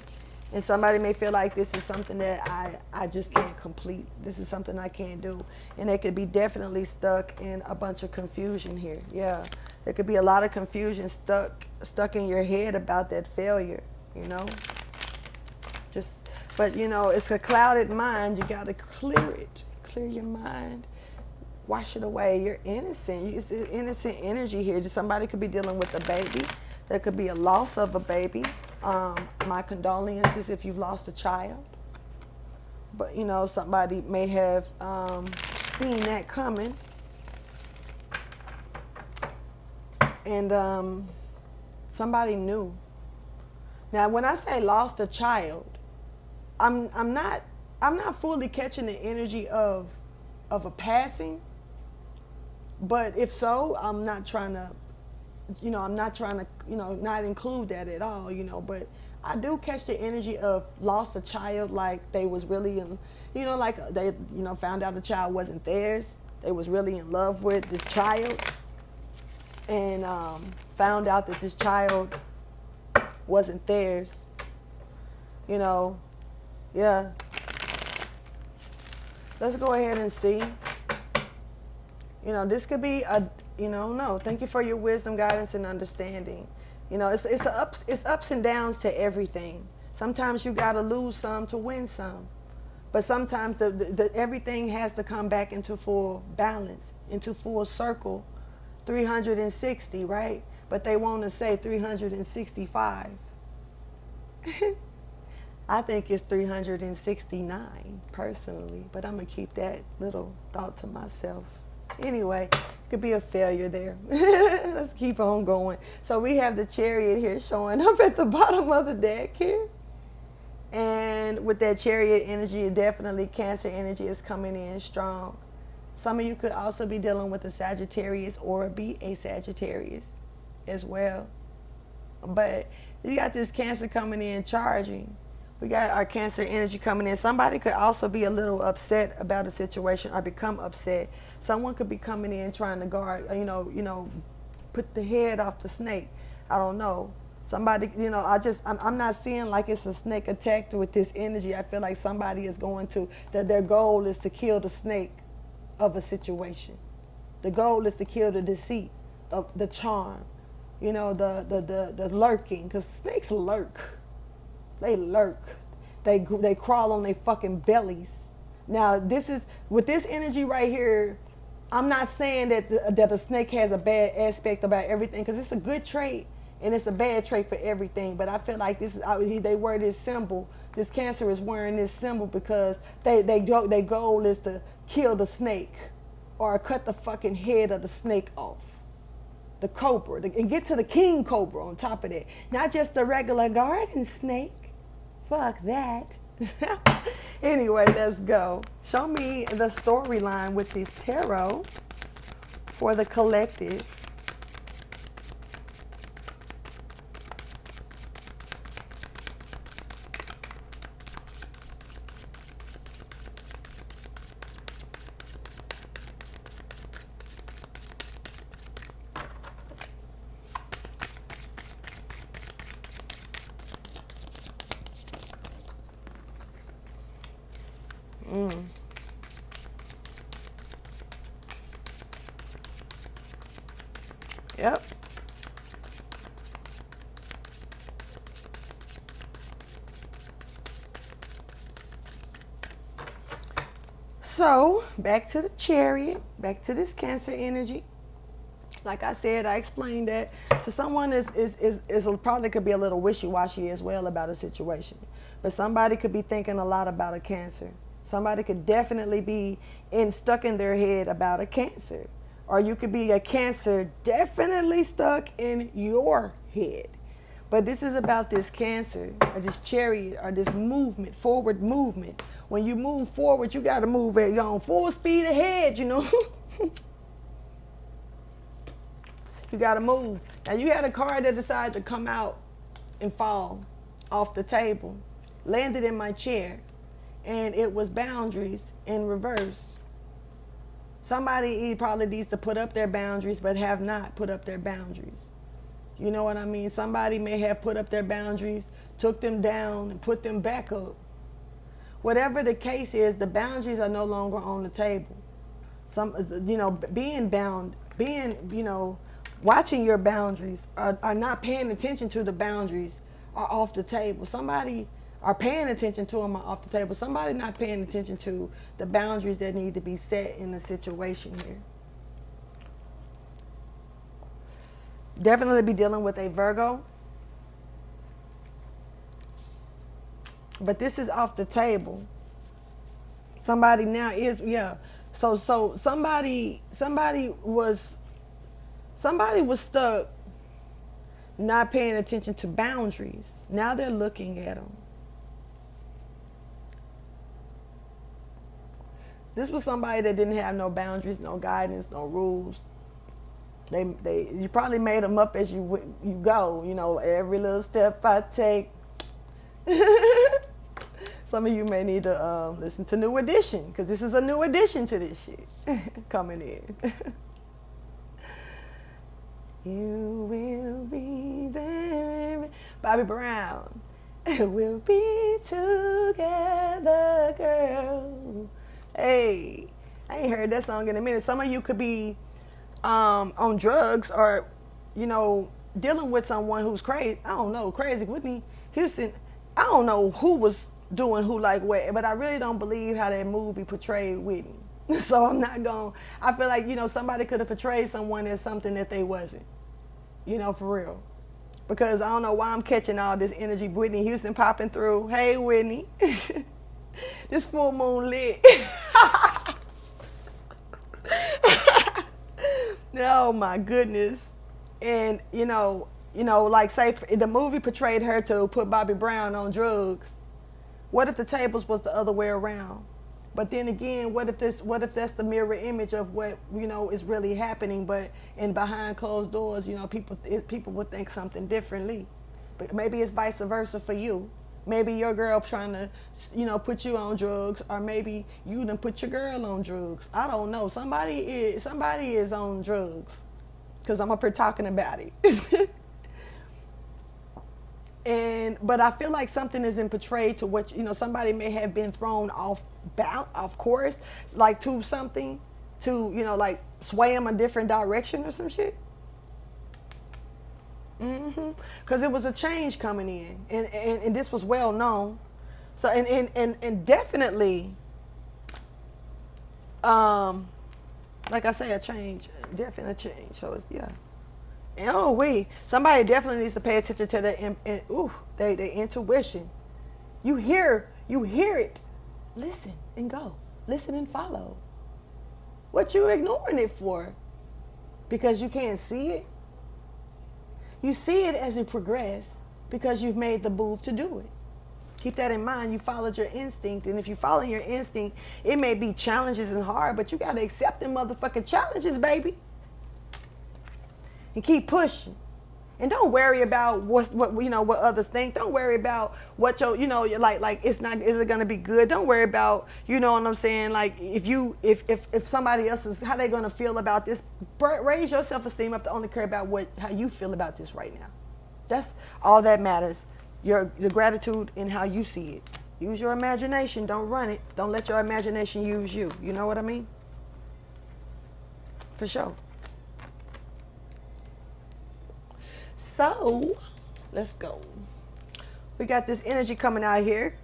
Speaker 1: And somebody may feel like this is something that I just can't complete. This is something I can't do. And they could be definitely stuck in a bunch of confusion here. Yeah, there could be a lot of confusion stuck in your head about that failure, But, it's a clouded mind. You got to clear it. Clear your mind. Wash it away. You're innocent. It's innocent energy here. Somebody could be dealing with a baby. There could be a loss of a baby. My condolences if you've lost a child. But, somebody may have seen that coming. And somebody knew. Now, when I say lost a child, I'm not fully catching the energy of a passing. But if so, I'm not trying to not include that at all, but I do catch the energy of lost a child, like they was really like they, found out the child wasn't theirs. They was really in love with this child, and found out that this child wasn't theirs, yeah. Let's go ahead and see. This could be no, thank you for your wisdom, guidance, and understanding. It's ups and downs to everything. Sometimes you got to lose some to win some. But sometimes the everything has to come back into full balance, into full circle, 360, right? But they want to say 365. I think it's 369 personally, but I'm going to keep that little thought to myself. Anyway, could be a failure there. Let's keep on going. So we have the Chariot here showing up at the bottom of the deck here. And with that Chariot energy, definitely Cancer energy is coming in strong. Some of you could also be dealing with a Sagittarius or be a Sagittarius as well. But you got this Cancer coming in charging. We got our Cancer energy coming in. Somebody could also be a little upset about a situation or become upset. Someone could be coming in trying to guard, put the head off the snake. I don't know. Somebody, I'm not seeing like it's a snake attack with this energy. I feel like somebody is that their goal is to kill the snake of a situation. The goal is to kill the deceit of the charm, the lurking, because snakes lurk. They lurk. They crawl on their fucking bellies. Now, with this energy right here, I'm not saying that a snake has a bad aspect about everything, because it's a good trait and it's a bad trait for everything. But I feel like they wear this symbol. This Cancer is wearing this symbol because their goal is to kill the snake or cut the fucking head of the snake off. The cobra, and get to the king cobra on top of that. Not just the regular garden snake. Fuck that. Anyway, let's go. Show me the storyline with this tarot for the collective. Yep. So, back to the Chariot, back to this Cancer energy. Like I said, I explained that. So someone is probably could be a little wishy-washy as well about a situation. But somebody could be thinking a lot about a Cancer. Somebody could definitely be stuck in their head about a Cancer. Or you could be a Cancer definitely stuck in your head. But this is about this Cancer, or this Chariot, or this movement, forward movement. When you move forward, you got to move at your own full speed ahead, You got to move. Now, you had a card that decided to come out and fall off the table, landed in my chair, and it was boundaries in reverse. Somebody probably needs to put up their boundaries, but have not put up their boundaries. You know what I mean? Somebody may have put up their boundaries, took them down, and put them back up. Whatever the case is, the boundaries are no longer on the table. Being bound, watching your boundaries, are not paying attention to the boundaries are off the table. Somebody are paying attention to them are off the table. Somebody not paying attention to the boundaries that need to be set in the situation here. Definitely be dealing with a Virgo. But this is off the table. Somebody now is, So somebody was stuck not paying attention to boundaries. Now they're looking at them. This was somebody that didn't have no boundaries, no guidance, no rules. You probably made them up as you go. Every little step I take. Some of you may need to listen to New Edition, because this is a new addition to this shit coming in. You will be there, Bobby Brown. We'll be together, girl. Hey, I ain't heard that song in a minute. Some of you could be on drugs or, dealing with someone who's crazy. I don't know, crazy. Whitney Houston, I don't know who was doing who like what, but I really don't believe how that movie portrayed Whitney. So I'm not going, I feel like, somebody could have portrayed someone as something that they wasn't, for real. because I don't know why I'm catching all this energy. Whitney Houston popping through. Hey, Whitney. This full moon lit. Oh my goodness. And like say the movie portrayed her to put Bobby Brown on drugs. What if the tables was the other way around? But then again, what if that's the mirror image of what is really happening, but in behind closed doors, people would think something differently. But maybe it's vice versa for you. Maybe your girl trying to, put you on drugs, or maybe you done put your girl on drugs. I don't know. Somebody is on drugs, because I'm up here talking about it. But I feel like something isn't portrayed to what somebody may have been thrown off course, like to something, to like sway them a different direction or some shit. Because it was a change coming in, and this was well known. So and definitely, like I say, a change, definitely a change. So it's somebody definitely needs to pay attention to their intuition. You hear it. Listen and go. Listen and follow. What you ignoring it for? Because you can't see it? You see it as it progresses because you've made the move to do it. Keep that in mind. You followed your instinct, and if you follow your instinct, it may be challenges and hard, but you got to accept them motherfucking challenges, baby. And keep pushing. And don't worry about what others think. Don't worry about what you're like is it gonna be good? Don't worry about, what I'm saying, like if somebody else is, how they gonna feel about this. Raise your self-esteem up to only care about how you feel about this right now. That's all that matters. Your gratitude and how you see it. Use your imagination, don't run it. Don't let your imagination use you. You know what I mean? For sure. So, let's go. We got this energy coming out here.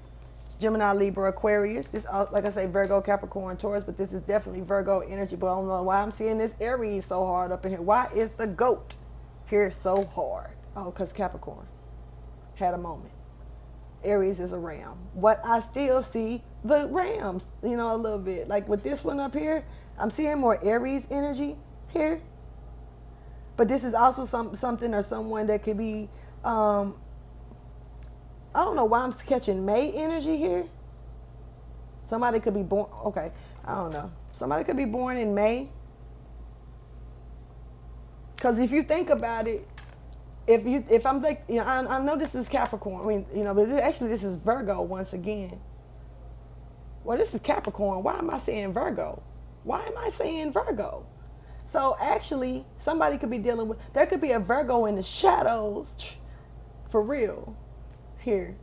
Speaker 1: Gemini, Libra, Aquarius. This, like I say, Virgo, Capricorn, Taurus, but this is definitely Virgo energy. But I don't know why I'm seeing this Aries so hard up in here. Why is the goat here so hard? Oh, because Capricorn had a moment. Aries is a ram. What I still see the rams, a little bit. Like with this one up here, I'm seeing more Aries energy here. But this is also something or someone that could be, I don't know why I'm catching May energy here. Somebody could be born, okay, I don't know. Somebody could be born in May. Because if you think about it, if I'm like, I know this is Capricorn, but this is Virgo once again. Well, this is Capricorn. Why am I saying Virgo? Why am I saying Virgo? So actually, somebody could be dealing with, there could be a Virgo in the shadows, for real, here.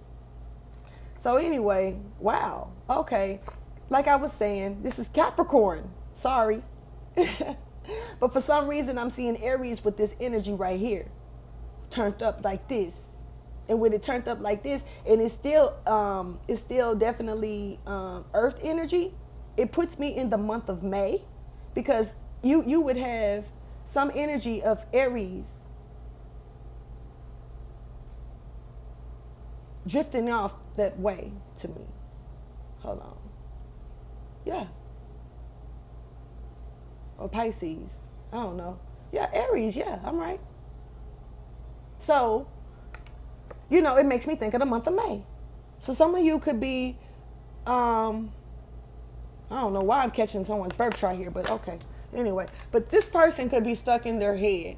Speaker 1: So anyway, wow, okay. Like I was saying, this is Capricorn, sorry. But for some reason, I'm seeing Aries with this energy right here, turned up like this. And when it turned up like this, and it's still definitely Earth energy, it puts me in the month of May, because you would have some energy of Aries drifting off that way to me. Hold on. Yeah. Or Pisces. I don't know. Yeah, Aries. Yeah, I'm right. So, it makes me think of the month of May. So some of you could be, I don't know why I'm catching someone's birth chart here, but okay. Anyway, but this person could be stuck in their head.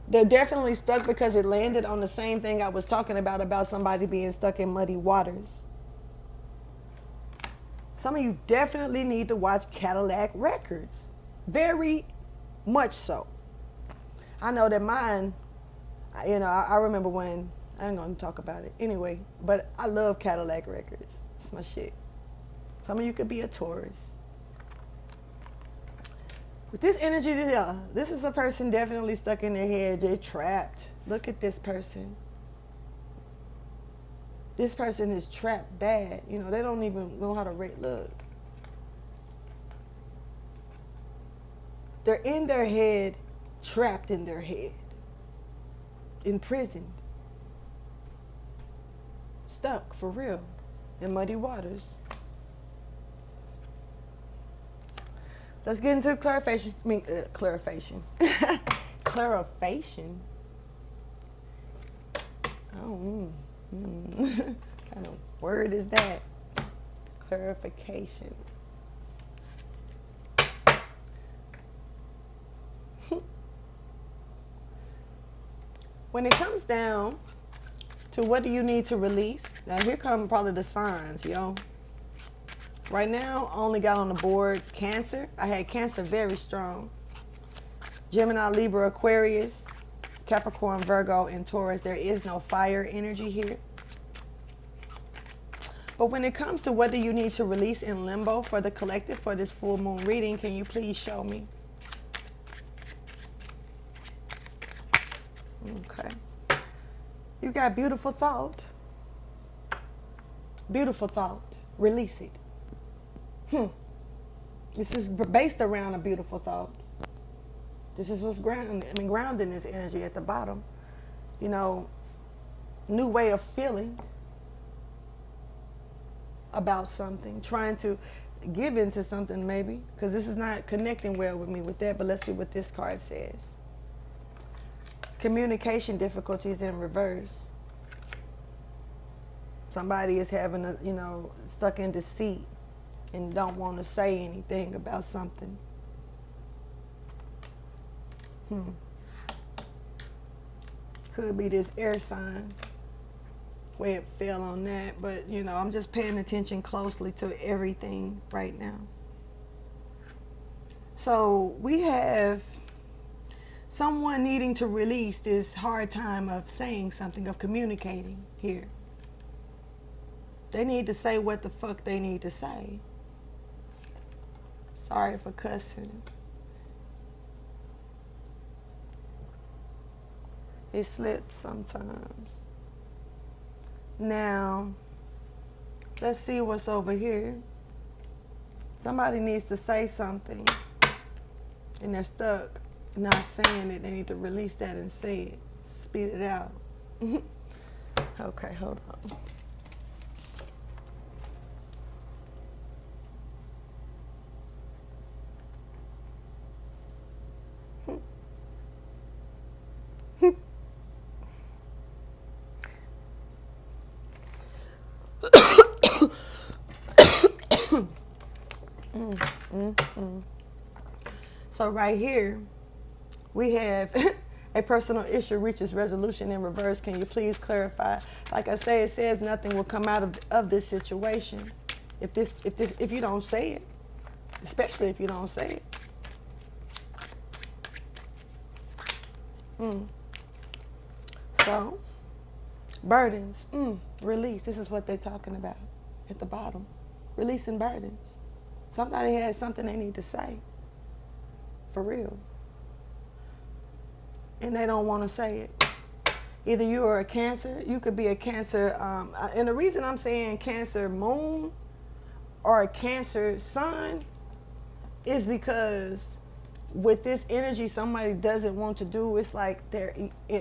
Speaker 1: They're definitely stuck because it landed on the same thing I was talking about somebody being stuck in muddy waters. Some of you definitely need to watch Cadillac Records. Very much so. I know that mine, I remember when, I ain't going to talk about it. Anyway, but I love Cadillac Records. It's my shit. Some of you could be a Taurus. With this energy, this is a person definitely stuck in their head. They're trapped. Look at this person. This person is trapped bad. They don't even know how to rate. Look. They're in their head, trapped in their head. imprisoned, stuck for real in muddy waters. Let's get into clarification. Clarification. Clarification. Oh, what kind of word is that? Clarification. When it comes down to what do you need to release, now here come probably the signs, yo. Right now, I only got on the board Cancer. I had Cancer very strong. Gemini, Libra, Aquarius, Capricorn, Virgo, and Taurus. There is no fire energy here. But when it comes to what do you need to release in limbo for the collective for this full moon reading, can you please show me? Okay. You got beautiful thought. Beautiful thought. Release it. This is based around a beautiful thought. This is what's grounding this energy at the bottom. You know, new way of feeling about something, trying to give into something maybe, because this is not connecting well with me with that, but let's see what this card says. Communication difficulties in reverse. Somebody is having a, stuck in deceit and don't want to say anything about something. Could be this air sign, where it fell on that, but I'm just paying attention closely to everything right now. So we have someone needing to release this hard time of saying something, of communicating here. They need to say what the fuck they need to say. Sorry for cussing. It slips sometimes. Now, let's see what's over here. Somebody needs to say something, and they're stuck not saying it. They need to release that and say it. Speed it out. Okay, hold on. So right here, we have a personal issue reaches resolution in reverse. Can you please clarify? Like I say, it says nothing will come out of this situation if you don't say it, especially if you don't say it. So, burdens, release. This is what they're talking about at the bottom. Releasing burdens. Somebody has something they need to say. For real. And they don't want to say it. Either you are a Cancer, you could be a Cancer, and the reason I'm saying Cancer moon or a Cancer sun is because with this energy somebody doesn't want to do, it's like their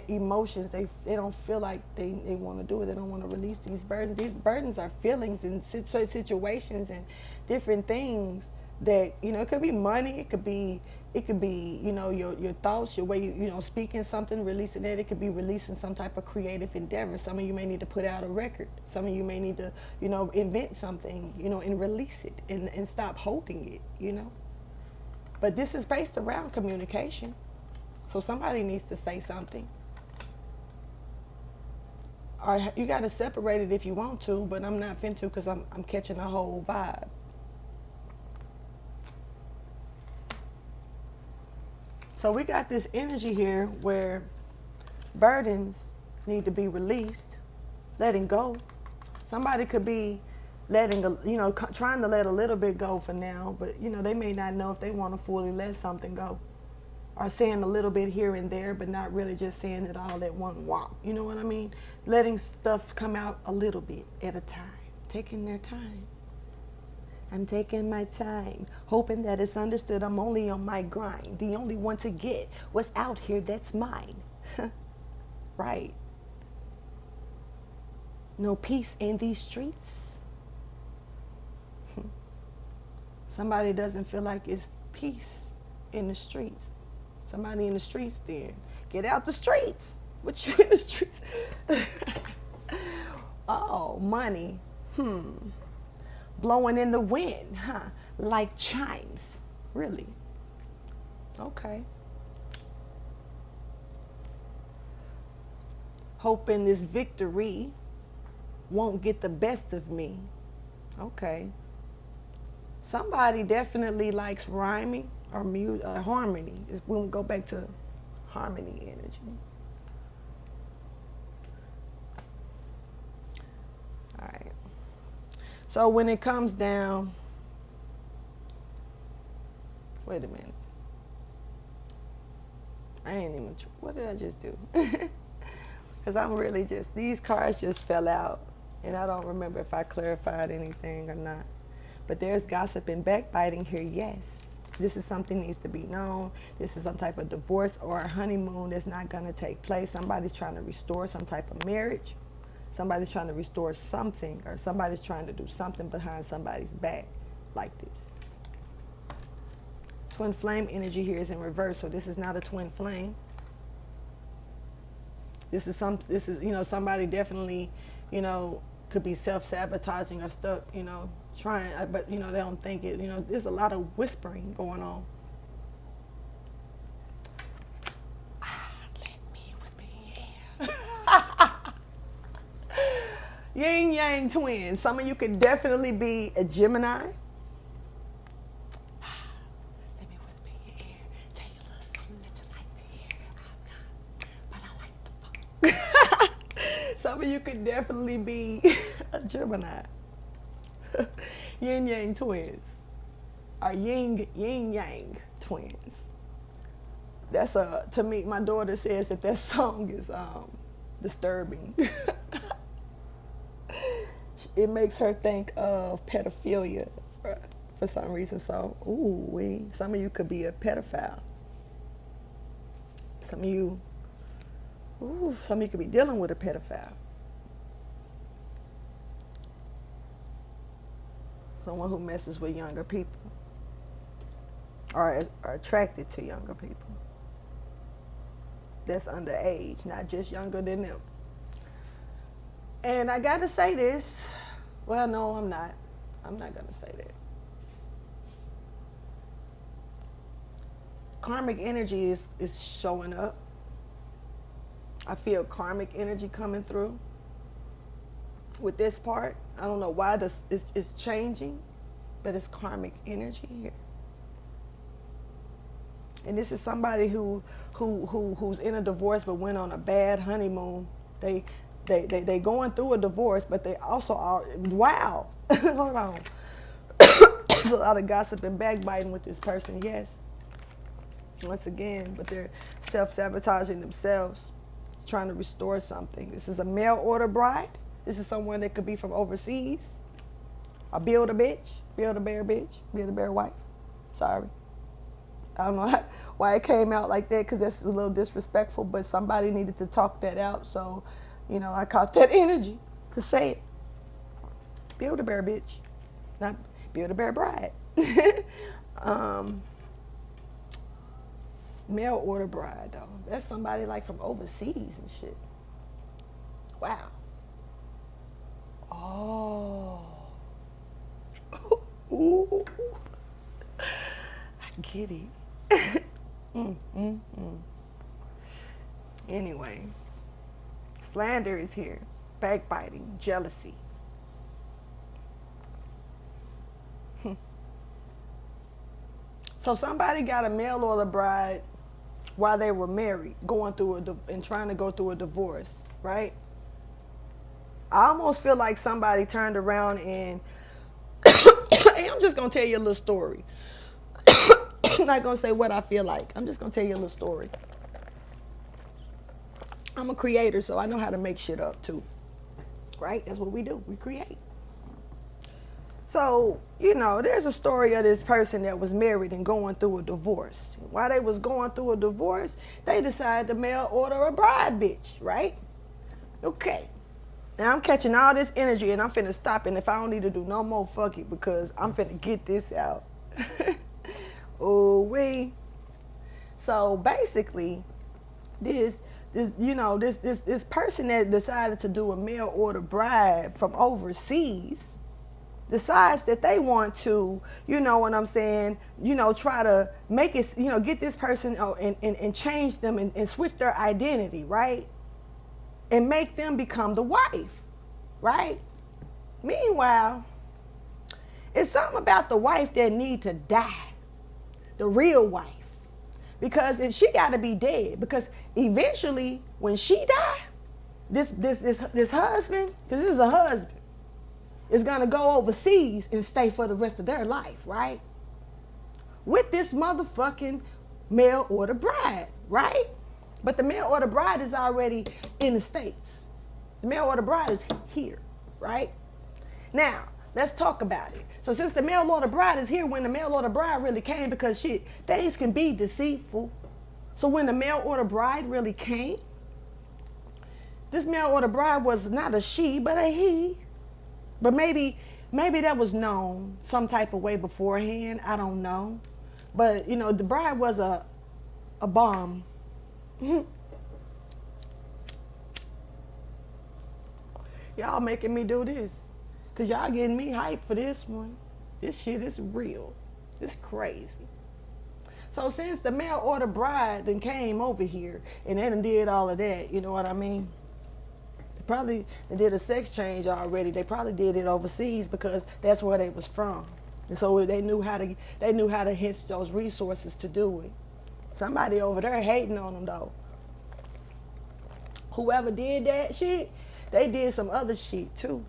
Speaker 1: emotions, they don't feel like they want to do it. They don't want to release these burdens. These burdens are feelings and situations and different things that, it could be money, it could be your thoughts, your way you speaking something, releasing it. It could be releasing some type of creative endeavor. Some of you may need to put out a record. Some of you may need to invent something, and release it and stop holding it, But this is based around communication. So somebody needs to say something. Or you got to separate it if you want to, but I'm not finna to, because I'm catching a whole vibe. So we got this energy here where burdens need to be released, letting go. Somebody could be letting, trying to let a little bit go for now, but, they may not know if they want to fully let something go. Or saying a little bit here and there, but not really just saying it all at one whop. You know what I mean? Letting stuff come out a little bit at a time, taking their time. I'm taking my time, hoping that it's understood I'm only on my grind, the only one to get what's out here that's mine. right. No peace in these streets. Somebody doesn't feel like it's peace in the streets. Somebody in the streets then. Get out the streets. What you in the streets? Oh, money. Blowing in the wind, huh? Like chimes. Really? Okay. Hoping this victory won't get the best of me. Okay. Somebody definitely likes rhyming or harmony. Is when we go back to harmony energy. All right. So when it comes down, wait a minute. I ain't even, what did I just do? Because I'm really just, these cards just fell out. And I don't remember if I clarified anything or not. But there's gossip and backbiting here, yes. This is something that needs to be known. This is some type of divorce or a honeymoon that's not going to take place. Somebody's trying to restore some type of marriage. Somebody's trying to restore something, or somebody's trying to do something behind somebody's back like this. Twin flame energy here is in reverse, so this is not a twin flame. This is somebody definitely, could be self-sabotaging or stuck, trying, but, they don't think it, there's a lot of whispering going on. Let me whisper in your ear. Yin Yang twins. Some of you could definitely be a Gemini. Let me whisper in your ear, tell you a little something that you like to hear. I'm not, but I like the phone. Some of you could definitely be a Gemini. Yin Yang twins. Or Yin Yang twins. That's to me, my daughter says that song is disturbing. It makes her think of pedophilia for some reason. So, some of you could be a pedophile. Some of you could be dealing with a pedophile. Someone who messes with younger people or are attracted to younger people. That's underage, not just younger than them. And I got to say this. Well, no, I'm not. I'm not going to say that. Karmic energy is showing up. I feel karmic energy coming through with this part. I don't know why this is changing, but it's karmic energy here. And this is somebody who's in a divorce but went on a bad honeymoon. They going through a divorce, but they also are, wow. Hold on. There's a lot of gossip and backbiting with this person, yes. Once again, but they're self-sabotaging themselves, trying to restore something. This is a mail order bride. This is someone that could be from overseas. A build a bitch, build a bear bitch, build a bear wife. Sorry. I don't know why it came out like that, because that's a little disrespectful, but somebody needed to talk that out. So, I caught that energy to say it. Build a bear bitch, not build a bear bride. Mail order bride, though. That's somebody like from overseas and shit. Wow. Oh. Ooh. I get it. Anyway, slander is here. Backbiting, jealousy. So somebody got a mail order bride while they were married, and trying to go through a divorce, right? I almost feel like somebody turned around and hey, I'm just gonna tell you a little story. I'm not gonna say what I feel like. I'm just gonna tell you a little story. I'm a creator, so I know how to make shit up too. Right? That's what we do. We create. So, there's a story of this person that was married and going through a divorce. While they was going through a divorce, they decided to mail order a bride bitch, right? Okay. Now I'm catching all this energy and I'm finna stop, and if I don't need to do no more, fuck it, because I'm finna get this out. Oh, wait. So basically, this person that decided to do a mail order bride from overseas decides that they want to, you know what I'm saying, try to make it, get this person and change them and switch their identity, right? And make them become the wife, right? Meanwhile, it's something about the wife that need to die, the real wife. Because she got to be dead, because eventually when she die, this husband, because this is a husband, is going to go overseas and stay for the rest of their life, right? With this motherfucking mail order bride, right? But the mail order bride is already in the States. The mail order bride is here, right? Now, let's talk about it. So since the mail order bride is here, when the mail order bride really came, because shit, things can be deceitful. So when the mail order bride really came, this mail order bride was not a she, but a he. But maybe that was known some type of way beforehand. I don't know. But, the bride was a bomb. Y'all making me do this, because y'all getting me hyped for this one. This shit is real. It's crazy. So since the mail order bride then came over here and they done did all of that, you know what I mean? Probably they did a sex change already. They probably did it overseas because that's where they was from, and so they knew how to hitch those resources to do it. Somebody over there hating on them though. Whoever did that shit, they did some other shit too,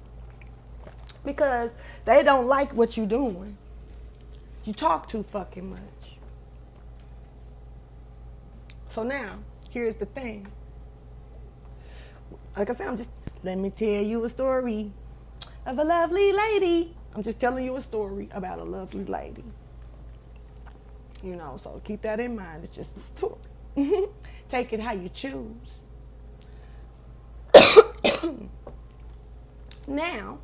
Speaker 1: because they don't like what you doing. You talk too fucking much. So now here's the thing. Like I said, let me tell you a story of a lovely lady. I'm just telling you a story about a lovely lady. So keep that in mind. It's just a story. Take it how you choose. Now,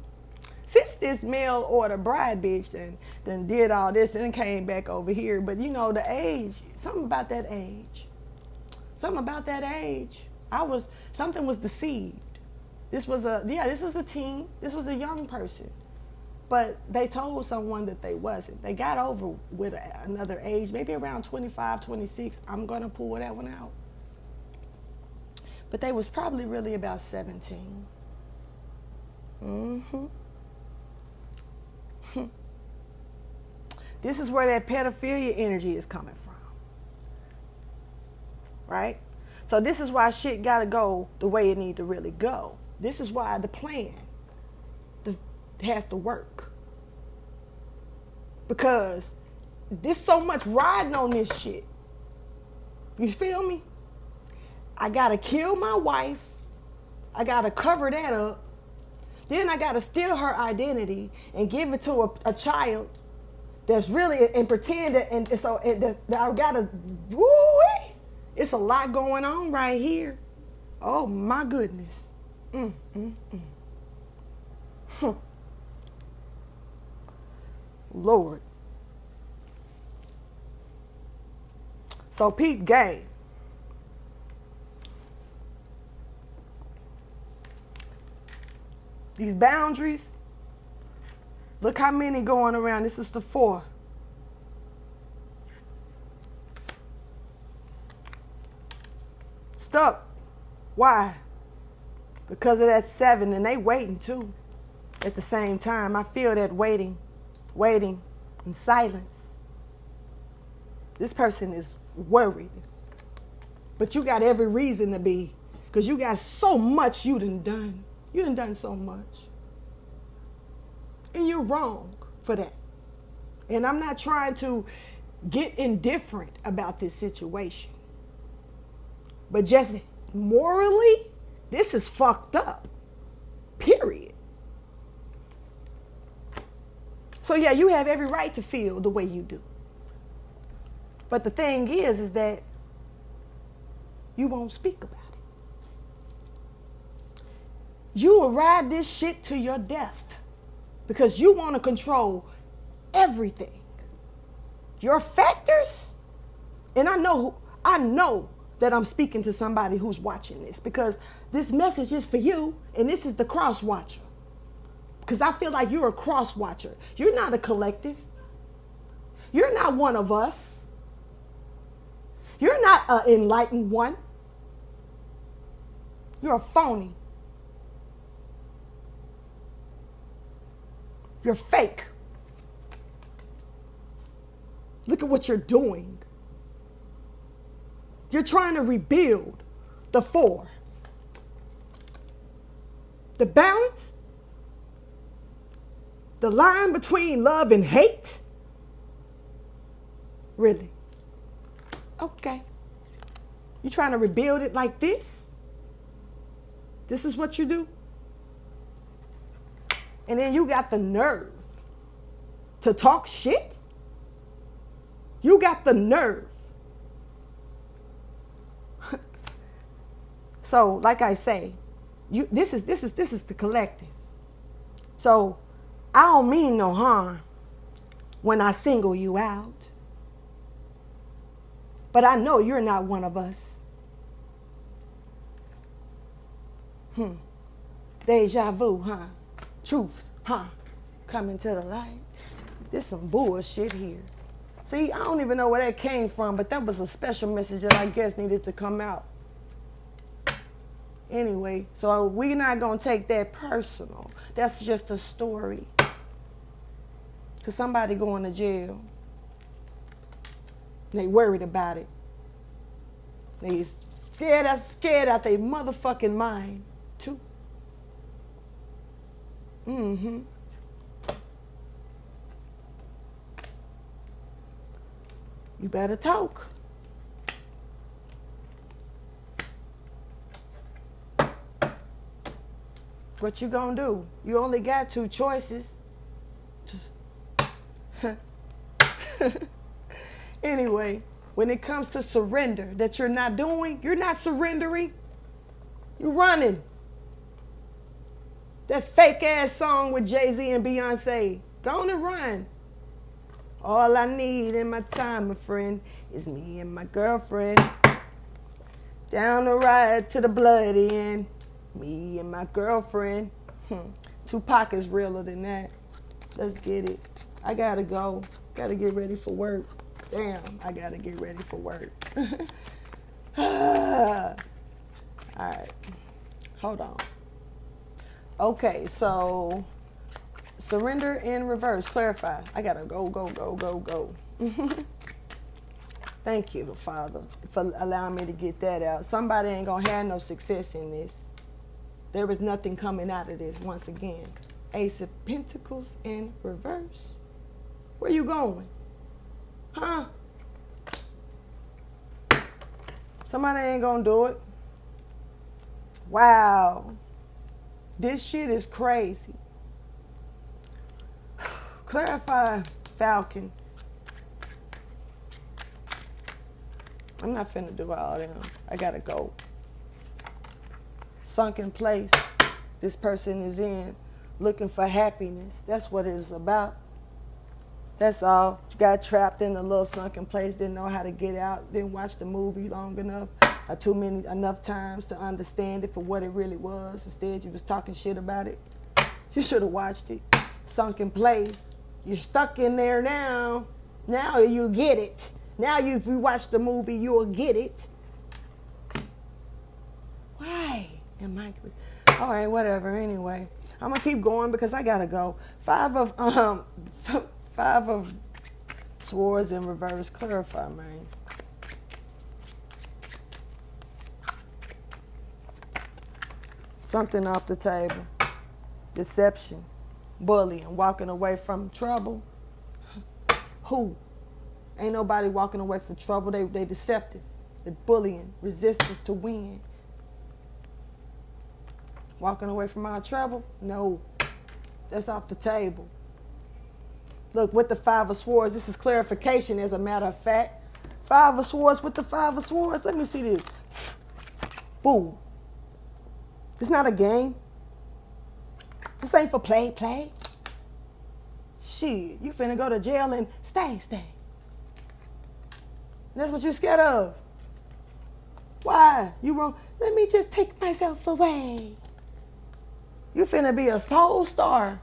Speaker 1: since this mail order bride bitch then did all this and came back over here, but the age, something about that age. Something was deceived. This was a teen. This was a young person. But they told someone that they wasn't. They got over with another age, maybe around 25, 26. I'm going to pull that one out. But they was probably really about 17. This is where that pedophilia energy is coming from. Right? So this is why shit gotta go the way it need to really go. This is why the plan has to work. Because there's so much riding on this shit. You feel me? I gotta kill my wife. I gotta cover that up. Then I gotta steal her identity and give it to a child that's really, and pretend that, and so that I gotta, woo-wee. It's a lot going on right here. Oh my goodness. Lord. So peep game. These boundaries, look how many going around. This is the 4. Stuck. Why? Because of that 7, and they waiting too at the same time. I feel that waiting in silence. This person is worried. But you got every reason to be, because you got so much you done. You done so much. And you're wrong for that. And I'm not trying to get indifferent about this situation. But just morally, this is fucked up. Period. So yeah, you have every right to feel the way you do. But the thing is that you won't speak about it. You will ride this shit to your death because you want to control everything. Your factors, and I know that I'm speaking to somebody who's watching this because this message is for you, and this is the cross watcher. Because I feel like you're a cross watcher. You're not a collective. You're not one of us. You're not an enlightened one. You're a phony. You're fake. Look at what you're doing. You're trying to rebuild the four. The balance, the line between love and hate. Really? Okay. You trying to rebuild it like this? This is what you do? And then you got the nerve to talk shit? You got the nerve. So, like I say, this is the collective. So, I don't mean no harm when I single you out. But I know you're not one of us. Deja vu, huh? Truth, huh? Coming to the light. This some bullshit here. See, I don't even know where that came from, but that was a special message that I guess needed to come out. Anyway, so we're not going to take that personal. That's just a story. Because somebody going to jail. They worried about it. They scared out their motherfucking mind, too. You better talk. What you gonna do? You only got two choices. Anyway, when it comes to surrender that you're not doing, you're not surrendering. You're running. That fake ass song with Jay-Z and Beyonce. Go on and run. All I need in my time, my friend, is me and my girlfriend. Down the ride to the bloody end. Me and my girlfriend. Tupac is realer than that. Let's get it. I gotta go. Gotta get ready for work. Damn, I gotta get ready for work. All right. Hold on. Okay, so surrender in reverse. Clarify. I gotta go. Thank you, Father, for allowing me to get that out. Somebody ain't gonna have no success in this. There is nothing coming out of this once again. Ace of Pentacles in reverse. Where you going? Huh? Somebody ain't gonna do it. Wow. This shit is crazy. Clarify, Falcon. I'm not finna do all them. I gotta go. Sunken place this person is in, looking for happiness. That's what it is about. That's all. You got trapped in a little sunken place, didn't know how to get out, didn't watch the movie long enough, or enough times to understand it for what it really was. Instead, you was talking shit about it. You should have watched it. Sunken place. You're stuck in there now. Now you get it. Now if you watch the movie, you'll get it. Why am I? All right, whatever. Anyway, I'm gonna keep going because I gotta go. Five of swords in reverse. Clarify, man. Something off the table. Deception, bullying, walking away from trouble. Who? Ain't nobody walking away from trouble. They deceptive. They're bullying, resistance to win. Walking away from our trouble? No. That's off the table. Look, with the Five of Swords, this is clarification as a matter of fact. Five of Swords with the Five of Swords. Let me see this. Boom. It's not a game. This ain't for play. Shit, you finna go to jail and stay. That's what you scared of. Why? You wrong. Let me just take myself away. You finna be a soul star.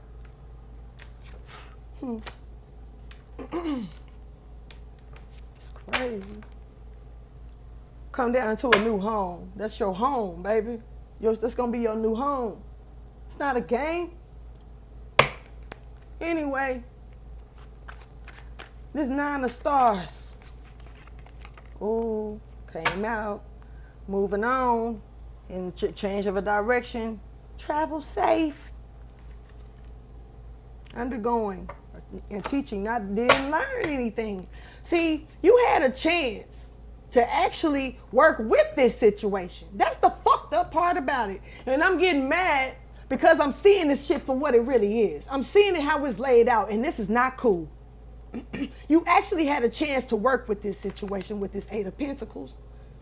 Speaker 1: It's crazy. Come down to a new home. That's your home, baby. That's gonna be your new home. It's not a game. Anyway, this Nine of Stars. Ooh, came out. Moving on. In change of a direction. Travel safe. Undergoing and teaching. Didn't learn anything. See, you had a chance to actually work with this situation. That's the fucked up part about it. And I'm getting mad because I'm seeing this shit for what it really is. I'm seeing it how it's laid out, and this is not cool. You actually had a chance to work with this situation with this Eight of Pentacles,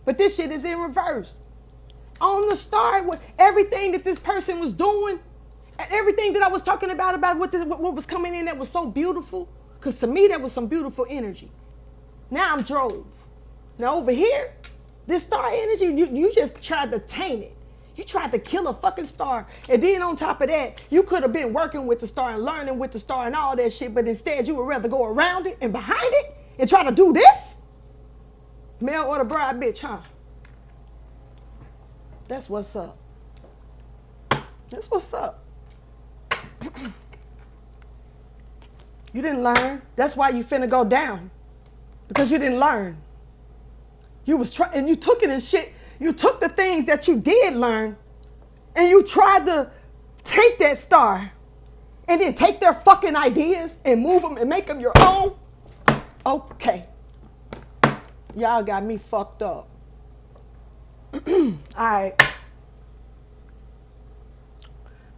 Speaker 1: but this shit is in reverse. On the start, with everything that this person was doing, everything that I was talking about what was coming in that was so beautiful, because to me that was some beautiful energy. Now I'm drove. Now over here, this star energy, you just tried to taint it. You tried to kill a fucking star. And then on top of that, you could have been working with the star and learning with the star and all that shit, but instead you would rather go around it and behind it and try to do this? Male or the bride bitch, huh? That's what's up. That's what's up. You didn't learn. That's why you finna go down. Because you didn't learn. You was trying, and you took it and shit. You took the things that you did learn, and you tried to take that star, and then take their fucking ideas and move them and make them your own. Okay. Y'all got me fucked up. All right.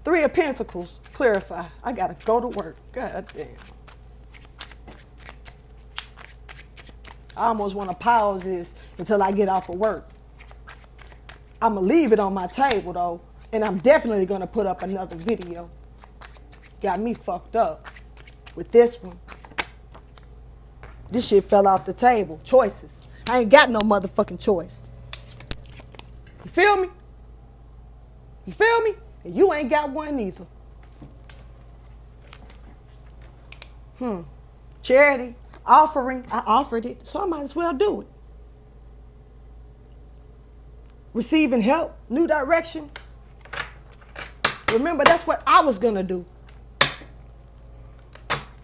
Speaker 1: Three of Pentacles. Clarify. I gotta go to work. God damn. I almost want to pause this until I get off of work. I'm going to leave it on my table, though, and I'm definitely going to put up another video. Got me fucked up with this one. This shit fell off the table. Choices. I ain't got no motherfucking choice. You feel me? You feel me? And you ain't got one either. Charity. Offering, I offered it, so I might as well do it. Receiving help, new direction. Remember, that's what I was gonna do.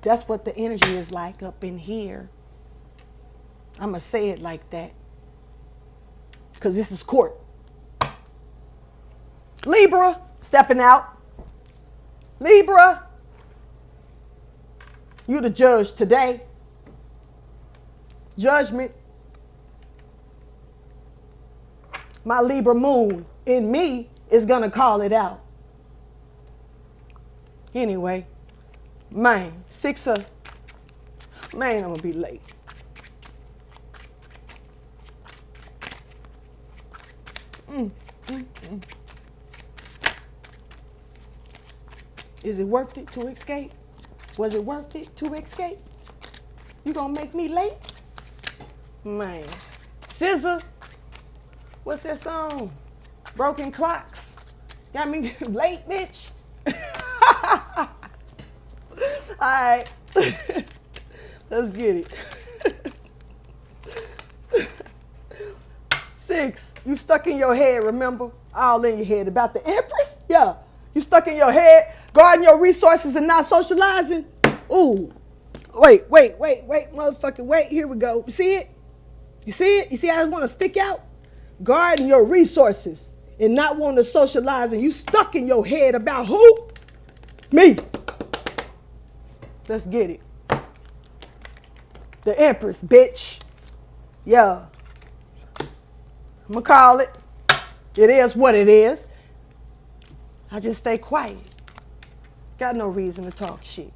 Speaker 1: That's what the energy is like up in here. I'm gonna say it like that. Because this is court. Libra, stepping out. Libra, you the judge today. Judgment. My Libra moon in me is going to call it out. Anyway, man, I'm going to be late. Is it worth it to escape? Was it worth it to escape? You going to make me late? Man, Scissor, what's that song? Broken Clocks. Got me late, bitch. All right, let's get it. 6, you stuck in your head, remember? All in your head about the Empress? Yeah, you stuck in your head, guarding your resources and not socializing? Ooh, wait, motherfucker, wait, here we go. You see it? You see it? You see how I want to stick out? Guarding your resources and not wanting to socialize, and you stuck in your head about who? Me. Let's get it. The Empress, bitch. Yeah. I'm going to call it. It is what it is. I just stay quiet. Got no reason to talk shit.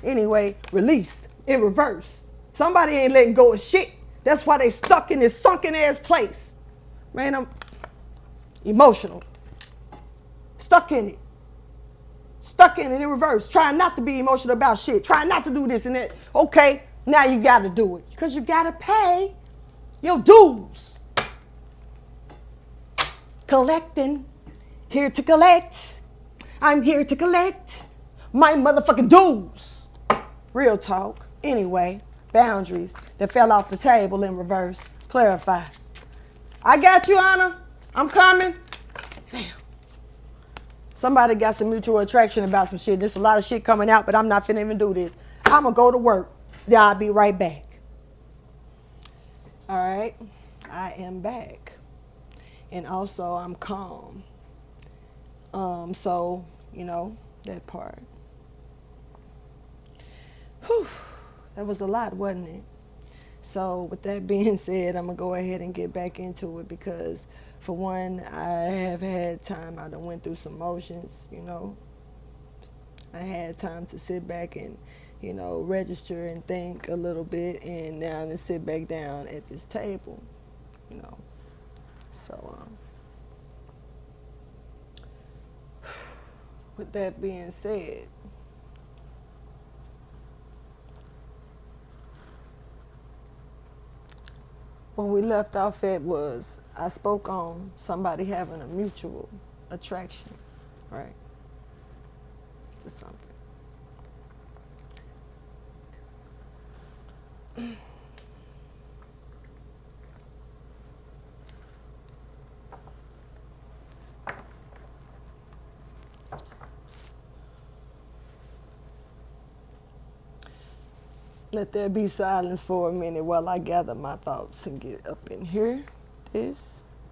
Speaker 1: Anyway, released in reverse. Somebody ain't letting go of shit. That's why they stuck in this sunken ass place. Man, I'm emotional. Stuck in it. Stuck in it in reverse. Trying not to be emotional about shit. Trying not to do this and that. Okay, now you gotta do it. Because you gotta pay your dues. Collecting. Here to collect. I'm here to collect my motherfucking dues. Real talk. Anyway, boundaries that fell off the table in reverse. Clarify. I got you, Anna. I'm coming. Damn. Somebody got some mutual attraction about some shit. There's a lot of shit coming out, but I'm not finna even do this. I'm gonna go to work. Then I'll be right back. All right. I am back. And also I'm calm. So, you know, that part. Whew. That was a lot, wasn't it? So with that being said, I'm going to go ahead and get back into it because, for one, I have had time. I done went through some motions, you know. I had time to sit back and, you know, register and think a little bit, and now to sit back down at this table, you know. So, with that being said, when we left off at was I spoke on somebody having a mutual attraction, right, to something. Let there be silence for a minute while I gather my thoughts and get up in here.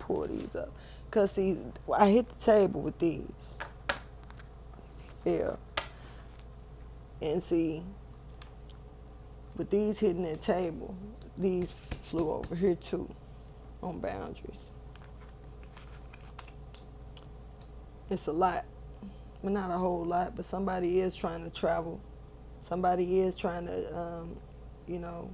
Speaker 1: Pull these up. Because, see, I hit the table with these. If you feel. And see, with these hitting the table, these flew over here too on boundaries. It's a lot. But not a whole lot, but somebody is trying to travel. Somebody is trying to, you know,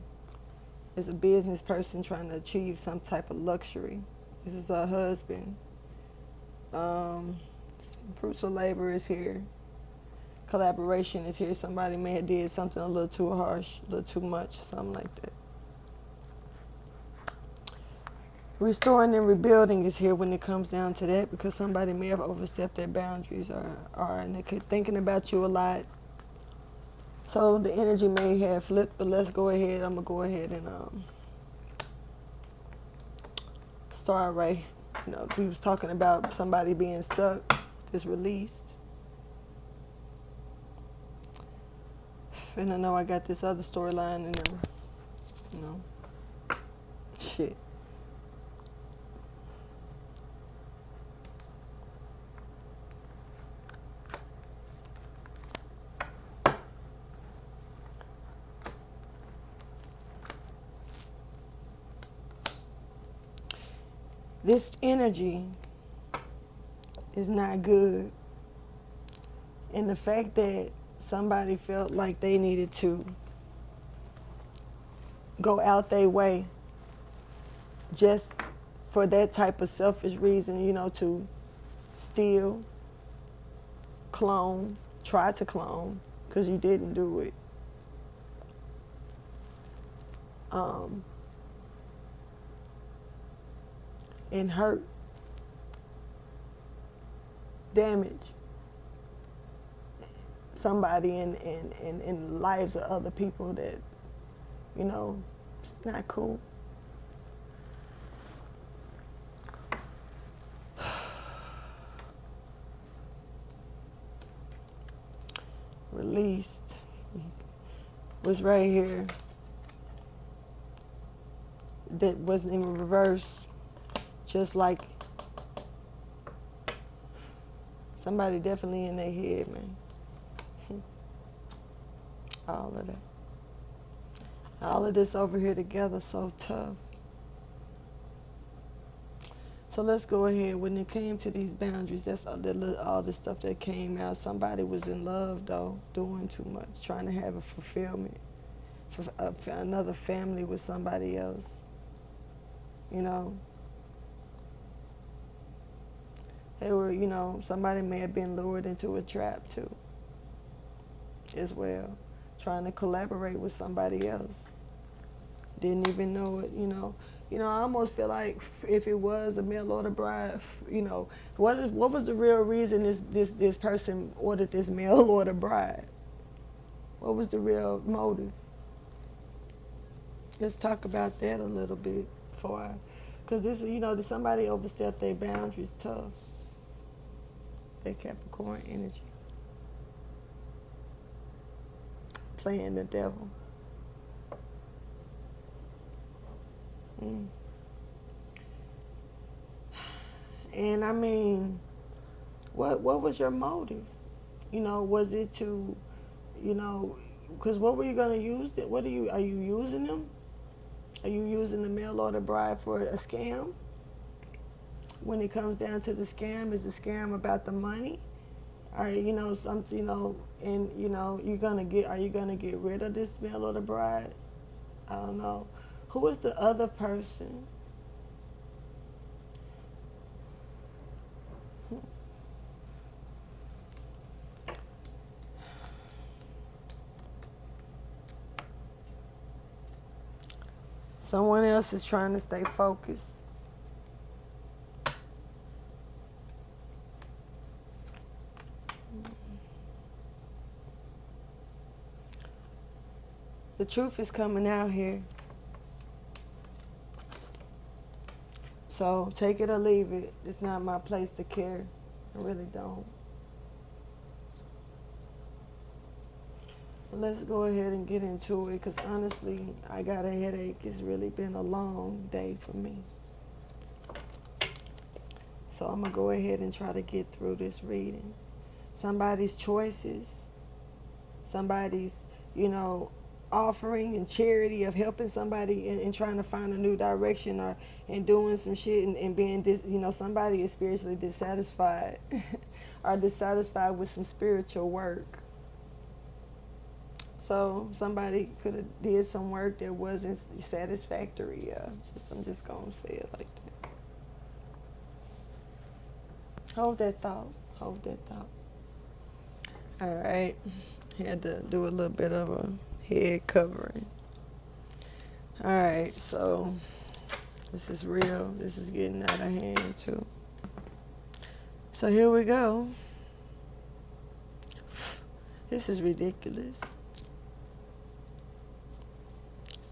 Speaker 1: is a business person trying to achieve some type of luxury. This is her husband. Fruits of labor is here. Collaboration is here. Somebody may have did something a little too harsh, a little too much, something like that. Restoring and rebuilding is here when it comes down to that, because somebody may have overstepped their boundaries and they're thinking about you a lot. So the energy may have flipped, but let's go ahead. I'm going to go ahead and start right. You know, we was talking about somebody being stuck, just released. And I know I got this other storyline in them, you know, shit. This energy is not good. And the fact that somebody felt like they needed to go out their way just for that type of selfish reason, you know, to steal, clone, try to clone, because you didn't do it. And hurt, damage somebody in the lives of other people that, you know, it's not cool. Released was right here. That wasn't in reverse. Just like somebody definitely in their head, man. All of that. All of this over here together, so tough. So let's go ahead. When it came to these boundaries, that's all the stuff that came out. Somebody was in love, though, doing too much, trying to have a fulfillment for another family with somebody else. You know, they were, somebody may have been lured into a trap, too, as well, trying to collaborate with somebody else. Didn't even know it, I almost feel like if it was a mail order bride, what was the real reason this person ordered this mail order bride? What was the real motive? Let's talk about that a little bit because this is, somebody overstepped their boundaries tough. That Capricorn energy. Playing the devil. And I mean, what was your motive? Was it to, because what were you gonna use? Are you using them? Are you using the mail order bride for a scam? When it comes down to the scam, is the scam about the money? Are are you gonna get rid of this mail order bride? I don't know. Who is the other person? Someone else is trying to stay focused. The truth is coming out here. So take it or leave it. It's not my place to care. I really don't. But let's go ahead and get into it because honestly, I got a headache. It's really been a long day for me. So I'm going to go ahead and try to get through this reading. Somebody's choices, somebody's, offering and charity of helping somebody and trying to find a new direction or and doing some shit and being somebody is spiritually dissatisfied or dissatisfied with some spiritual work. So somebody could have did some work that wasn't satisfactory. I'm just gonna say it like that. Hold that thought. All right. Had to do a little bit of a head covering. All right, so this is real. This is getting out of hand too. So here we go. This is ridiculous.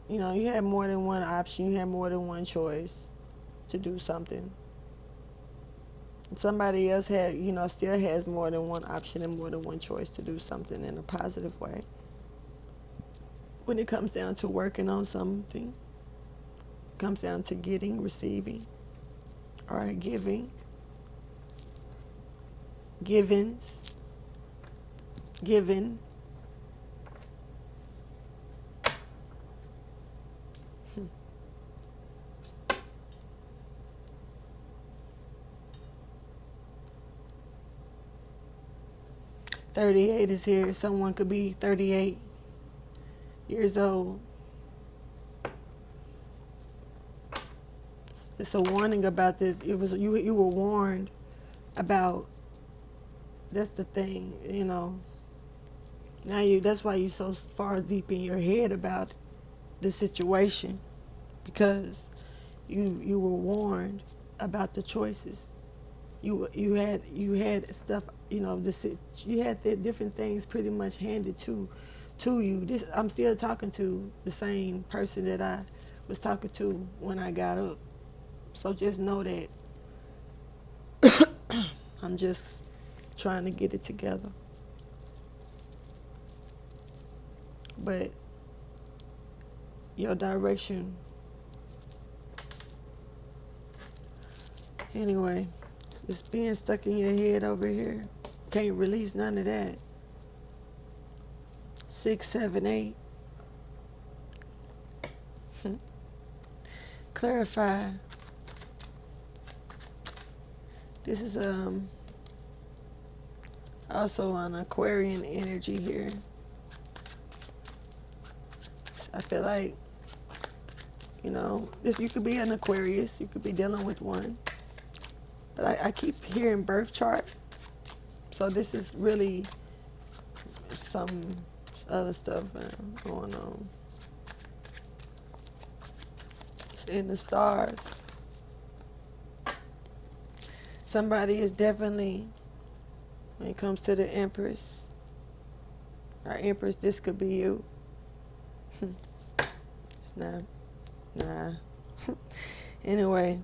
Speaker 1: You have more than one option. You have more than one choice to do something. And somebody else still has more than one option and more than one choice to do something in a positive way. When it comes down to working on something, it comes down to getting, receiving, or giving, givens, given. 38 is here. Someone could be 38 years old. It's a warning about this. It was you were warned about. That's the thing, Now that's why you're so far deep in your head about the situation, because you were warned about the choices. You had stuff, you had the different things pretty much handed to you. I'm still talking to the same person that I was talking to when I got up. So just know that I'm just trying to get it together. But your direction, anyway, it's being stuck in your head over here. Can't release none of that. 6, 7, 8. Clarify. This is also an Aquarian energy here. I feel like, you know, this, you could be an Aquarius, you could be dealing with one. But I keep hearing birth chart. So this is really some other stuff going on. It's in the stars. Somebody is definitely, when it comes to the Empress, or Empress, this could be you. It's not, nah. Anyway,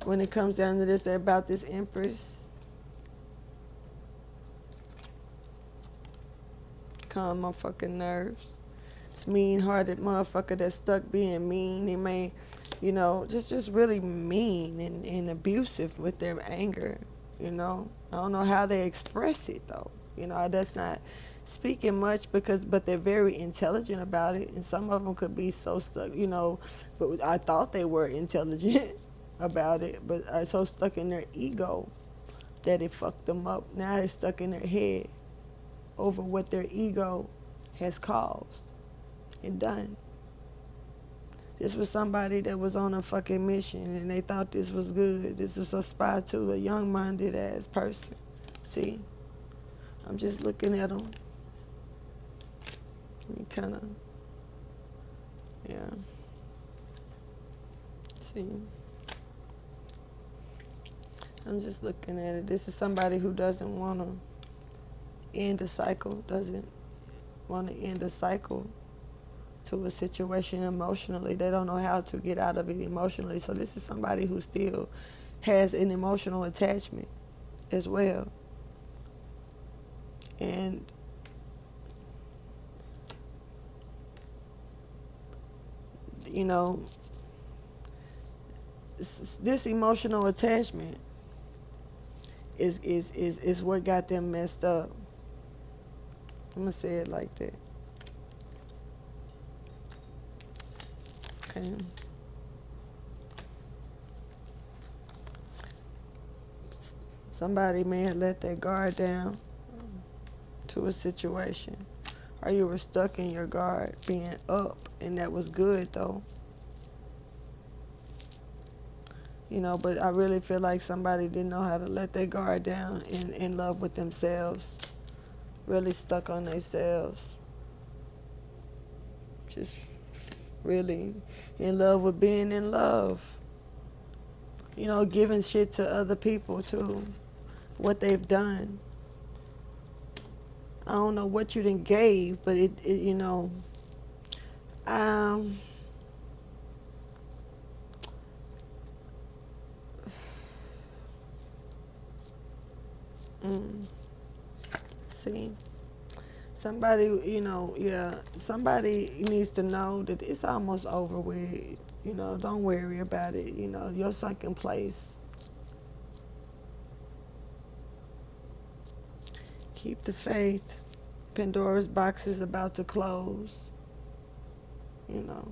Speaker 1: when it comes down to this, about this Empress, calm my fucking nerves. It's mean-hearted motherfucker that's stuck being mean. They may, you know, just really mean and abusive with their anger, you know. I don't know how they express it, though. You know, that's not speaking much but they're very intelligent about it. And some of them could be so stuck, you know, but I thought they were intelligent about it, but are so stuck in their ego that it fucked them up. Now they're stuck in their head over what their ego has caused and done. This was somebody that was on a fucking mission and they thought this was good. This is a spy too, a young-minded ass person. See? I'm just looking at them. You kind of, yeah. See? I'm just looking at it. This is somebody who doesn't want to end a cycle, doesn't want to end a cycle to a situation emotionally. They don't know how to get out of it emotionally. So this is somebody who still has an emotional attachment as well. And you know, this emotional attachment is what got them messed up. I'm gonna say it like that. Okay. Somebody may have let their guard down to a situation, or you were stuck in your guard being up, and that was good though. You know, but I really feel like somebody didn't know how to let their guard down in love with themselves. Really stuck on themselves. Just really in love with being in love. You know, giving shit to other people too. What they've done. I don't know what you done gave, but it you know, see, somebody, you know, yeah, somebody needs to know that it's almost over with. You know, don't worry about it. You know, your sunken place. Keep the faith. Pandora's box is about to close. You know.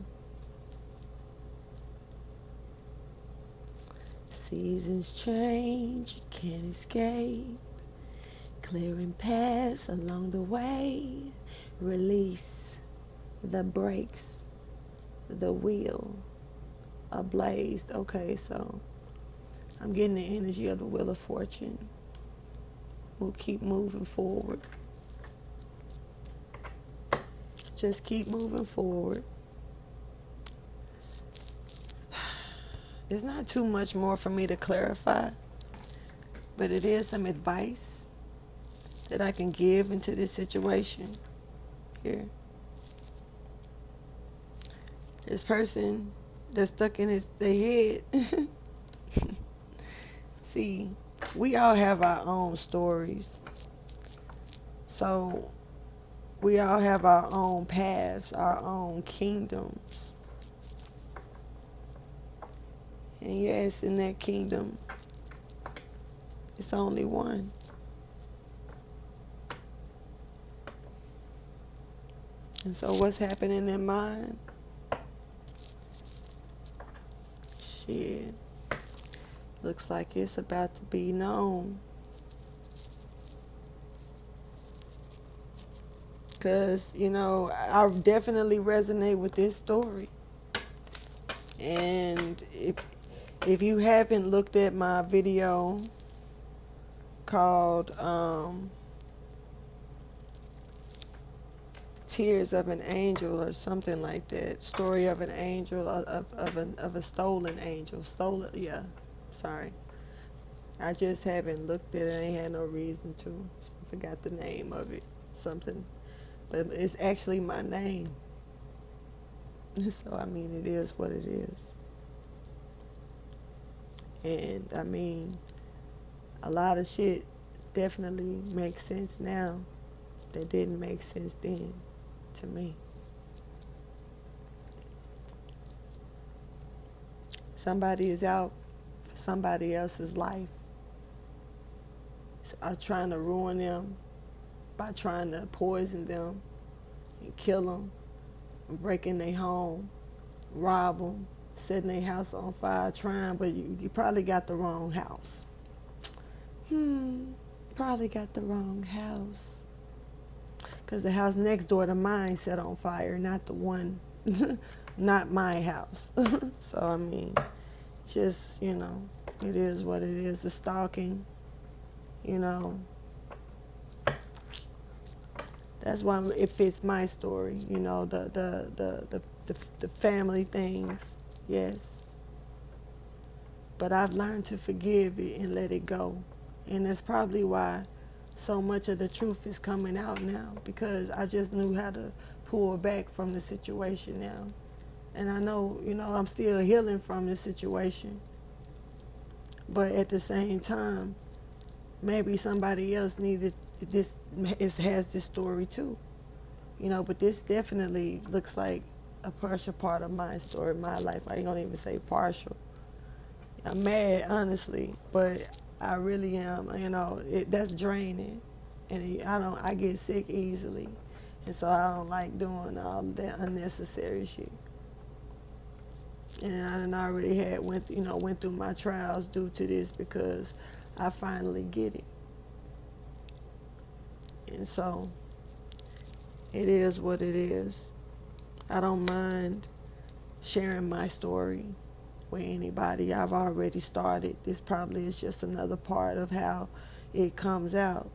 Speaker 1: Seasons change, you can't escape. Clearing paths along the way. Release the brakes, the wheel ablaze. Okay, so I'm getting the energy of the Wheel of Fortune. We'll keep moving forward. Just keep moving forward. There's not too much more for me to clarify, but it is some advice that I can give into this situation here. This person that's stuck in their head. See, we all have our own stories. So we all have our own paths, our own kingdoms. And yes, in that kingdom, it's only one. And so what's happening in mine? Shit. looks like it's about to be known. Because, I definitely resonate with this story. And if you haven't looked at my video called Tears of an Angel or something like that, Story of an Angel, of a stolen angel, sorry, I just haven't looked at it. I ain't had no reason to, so I forgot the name of it, something, but it's actually my name. So I mean, it is what it is. And I mean, a lot of shit definitely makes sense now that didn't make sense then to me. Somebody is out for somebody else's life, so trying to ruin them by trying to poison them and kill them, and break in their home, rob them, setting their house on fire, trying, but you probably got the wrong house. Probably got the wrong house. Because the house next door to mine set on fire, not the one, not my house. So, I mean, just, it is what it is. The stalking, that's why it fits my story, the family things, yes. But I've learned to forgive it and let it go. And that's probably why so much of the truth is coming out now, because I just knew how to pull back from the situation now. And I know, I'm still healing from the situation. But at the same time, maybe somebody else needed this, has this story too. But this definitely looks like a partial part of my story, my life. I ain't gonna even say partial. I'm mad, honestly, but I really am. That's draining, and I get sick easily, and so I don't like doing all that unnecessary shit. And I already went through my trials due to this, because I finally get it, and so it is what it is. I don't mind sharing my story with anybody. I've already started. This probably is just another part of how it comes out.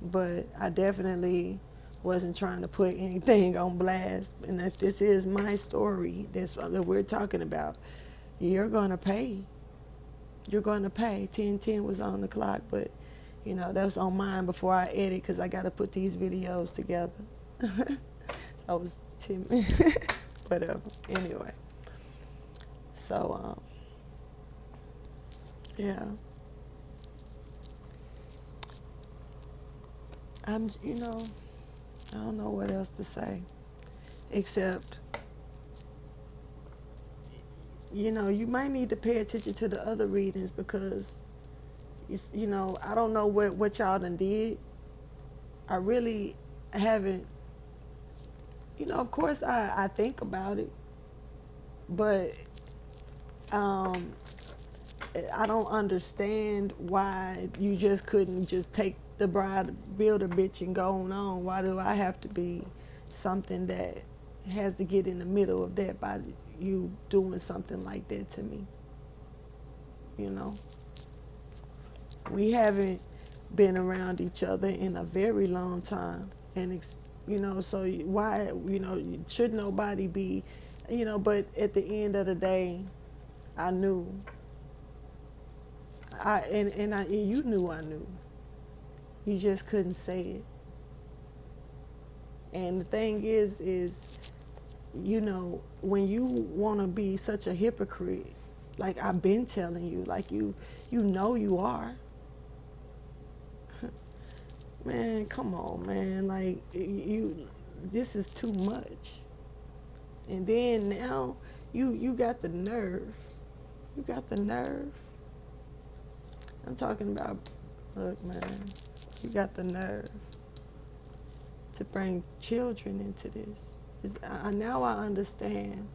Speaker 1: But I definitely wasn't trying to put anything on blast. And if this is my story, that's what we're talking about, you're going to pay. You're going to pay. 10:10 was on the clock, but, that was on mine before I edit, because I got to put these videos together. I was timid. Whatever. Anyway. So, yeah. I don't know what else to say, except, you might need to pay attention to the other readings, because, I don't know what y'all done did. I really haven't, of course I think about it, but I don't understand why you just couldn't just take the bride, build a bitch, and go on. Why do I have to be something that has to get in the middle of that by you doing something like that to me? We haven't been around each other in a very long time, and so why, should nobody be, but at the end of the day, I knew. And you knew I knew. You just couldn't say it. And the thing is, when you want to be such a hypocrite, like I've been telling you, like you are. Man, come on, man. Like, this is too much. And then now, you got the nerve. You got the nerve. I'm talking about, look, man, you got the nerve to bring children into this. Now I understand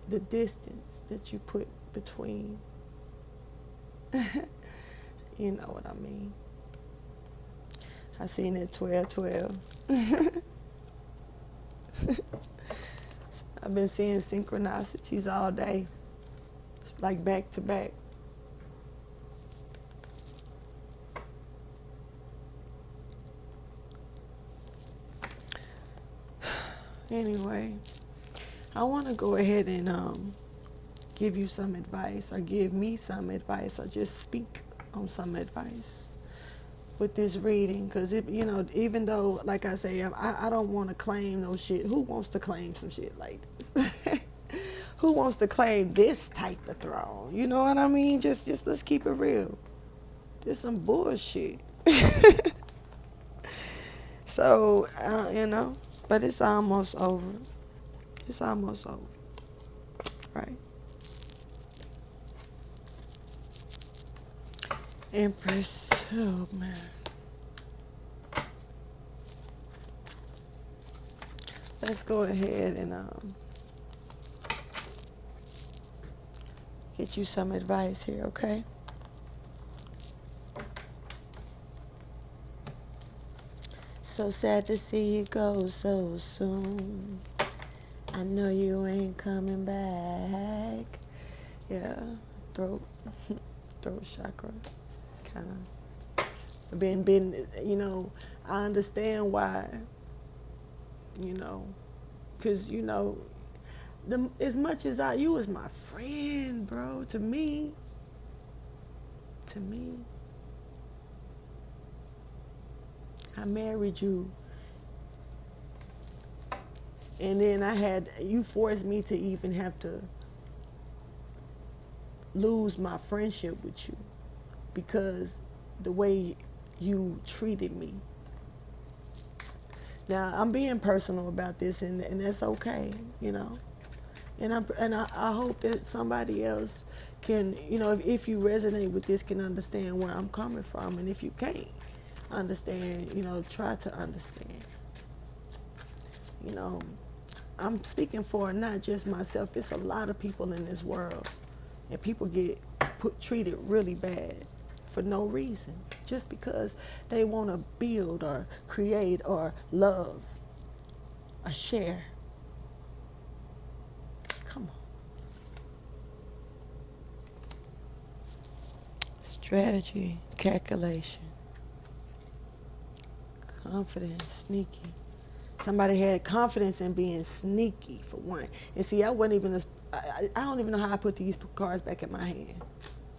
Speaker 1: the distance that you put between You know what I mean. I seen it 12:12. I've been seeing synchronicities all day, like back to back. Anyway, I want to go ahead and give you some advice, or give me some advice, or just speak on some advice with this reading, because even though, like I say, I don't want to claim no shit. Who wants to claim some shit like this? Who wants to claim this type of throne? You know what I mean? Just let's keep it real. There's some bullshit. So but it's almost over. It's almost over, right? Empress. Oh man. Let's go ahead and get you some advice here, okay? So sad to see you go so soon. I know you ain't coming back. Yeah, throat chakra. Kind of been. I understand why. Because as much as you was my friend, bro. To me. I married you, and then you forced me to even have to lose my friendship with you because the way you treated me. Now I'm being personal about this, and that's okay, And I hope that somebody else can, if you resonate with this, can understand where I'm coming from, and if you can't understand, try to understand. I'm speaking for not just myself. It's a lot of people in this world, and people get treated really bad for no reason, just because they want to build or create or love or share. Come on. Strategy, calculation, confidence, sneaky. Somebody had confidence in being sneaky, for one. And see, I don't even know how I put these cards back in my hand.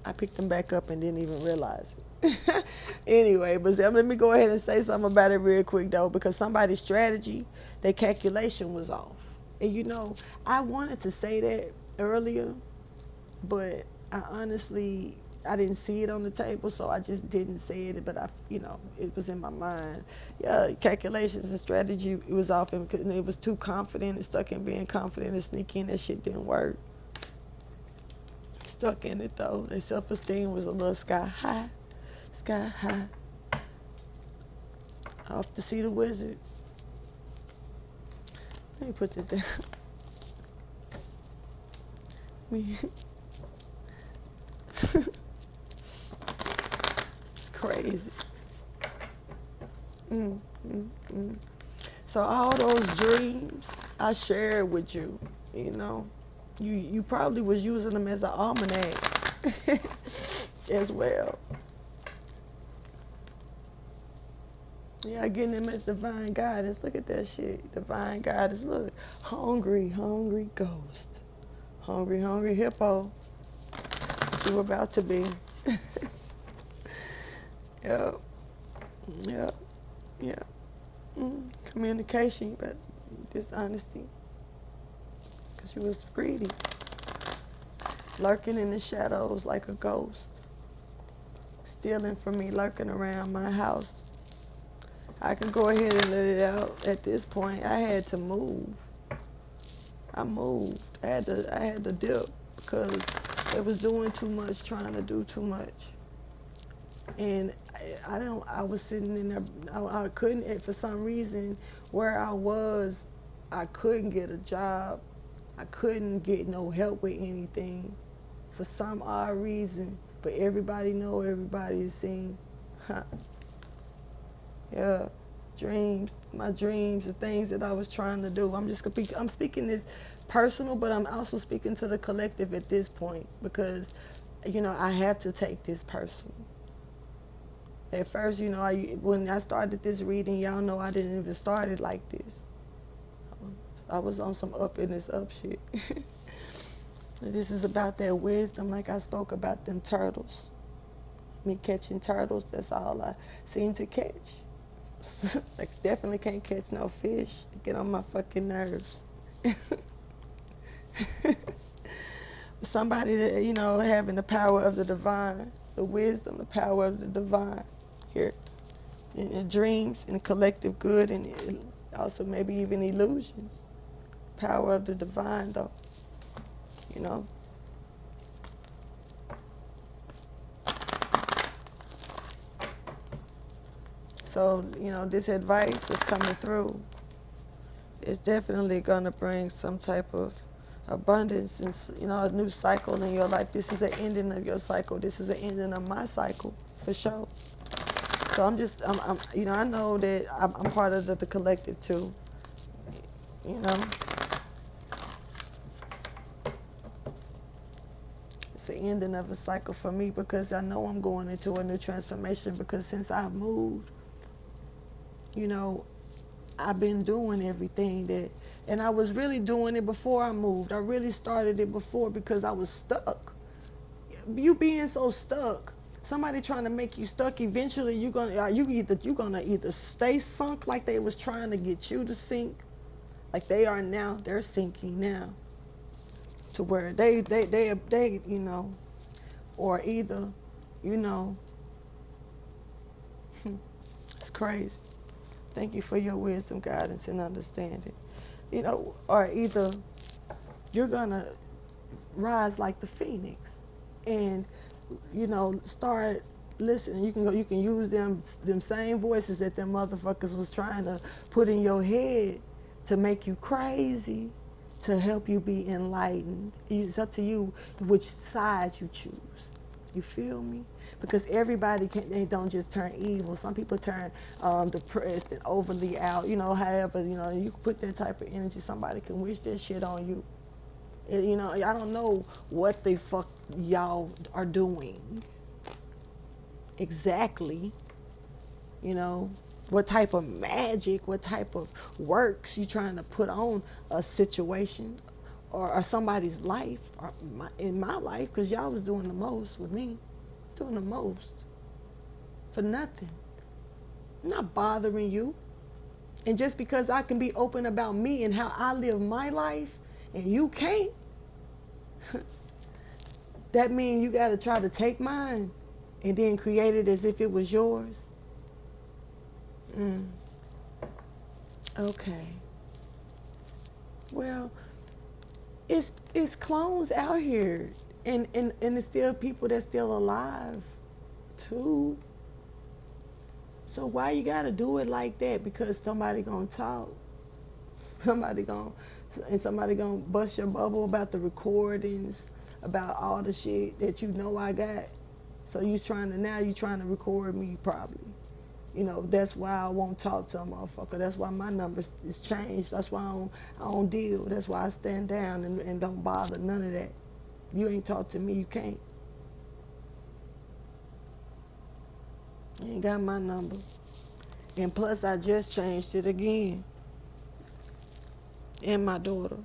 Speaker 1: I picked them back up and didn't even realize it. Anyway, but let me go ahead and say something about it real quick, though, because somebody's strategy, their calculation was off. And I wanted to say that earlier, but I didn't see it on the table, so I just didn't say it, but it was in my mind. Yeah, calculations and strategy, it was off, and it was too confident and stuck in being confident and sneaky, and that shit didn't work. Stuck in it, though. Their self-esteem was a little sky high. Off to see the wizard. Let me put this down. It's crazy. So all those dreams I shared with you, you probably was using them as an almanac as well. Yeah, getting them as divine guidance. Look at that shit. Divine guidance. Look. Hungry ghost. Hungry hippo. That's what you about to be. Yep. Communication, but dishonesty. Because you was greedy. Lurking in the shadows like a ghost. Stealing from me, lurking around my house. I can go ahead and let it out at this point. I had to move. I moved. I had to dip because it was doing too much, trying to do too much. And I was sitting in there, I couldn't, for some reason, where I was, I couldn't get a job. I couldn't get no help with anything. For some odd reason, But everybody know, everybody is seen. Yeah, dreams, my dreams, the things that I was trying to do. I'm speaking this personal, but I'm also speaking to the collective at this point because, I have to take this personal. At first, when I started this reading, y'all know I didn't even start it like this. I was on some up in this up shit. This is about that wisdom, like I spoke about them turtles. Me catching turtles, that's all I seem to catch. Like, definitely can't catch no fish to get on my fucking nerves. Somebody that, having the power of the divine, the wisdom, the power of the divine here. In dreams, in collective good, and also maybe even illusions. Power of the divine, though. So, this advice is coming through. It's definitely going to bring some type of abundance and, a new cycle in your life. This is an ending of your cycle. This is an ending of my cycle, for sure. So I know that I'm part of the collective too, It's the ending of a cycle for me because I know I'm going into a new transformation because since I've moved, I've been doing everything and I was really doing it before I moved. I really started it before because I was stuck. You being so stuck, somebody trying to make you stuck, eventually you're gonna either stay sunk like they was trying to get you to sink, like they are now. They're sinking now to where they or either, it's crazy. Thank you for your wisdom, guidance, and understanding. Or either you're gonna rise like the phoenix, and start listening. You can use them same voices that them motherfuckers was trying to put in your head to make you crazy, to help you be enlightened. It's up to you which side you choose. You feel me? Because everybody they don't just turn evil. Some people turn depressed and overly out. However, you can put that type of energy. Somebody can wish that shit on you. I don't know what the fuck y'all are doing exactly. What type of magic, what type of works you trying to put on a situation or somebody's life, or in my life, because y'all was doing the most with me, doing the most for nothing. I'm not bothering you. And just because I can be open about me and how I live my life and you can't, that means you got to try to take mine and then create it as if it was yours. Okay. Well, it's clones out here, and it's still people that's still alive too. So why you gotta do it like that? Because somebody gonna talk, somebody gonna bust your bubble about the recordings, about all the shit that I got. So you trying to record me probably. That's why I won't talk to a motherfucker. That's why my number is changed. That's why I don't deal. That's why I stand down and don't bother none of that. You ain't talk to me, you can't. You ain't got my number. And plus I just changed it again. And my daughter.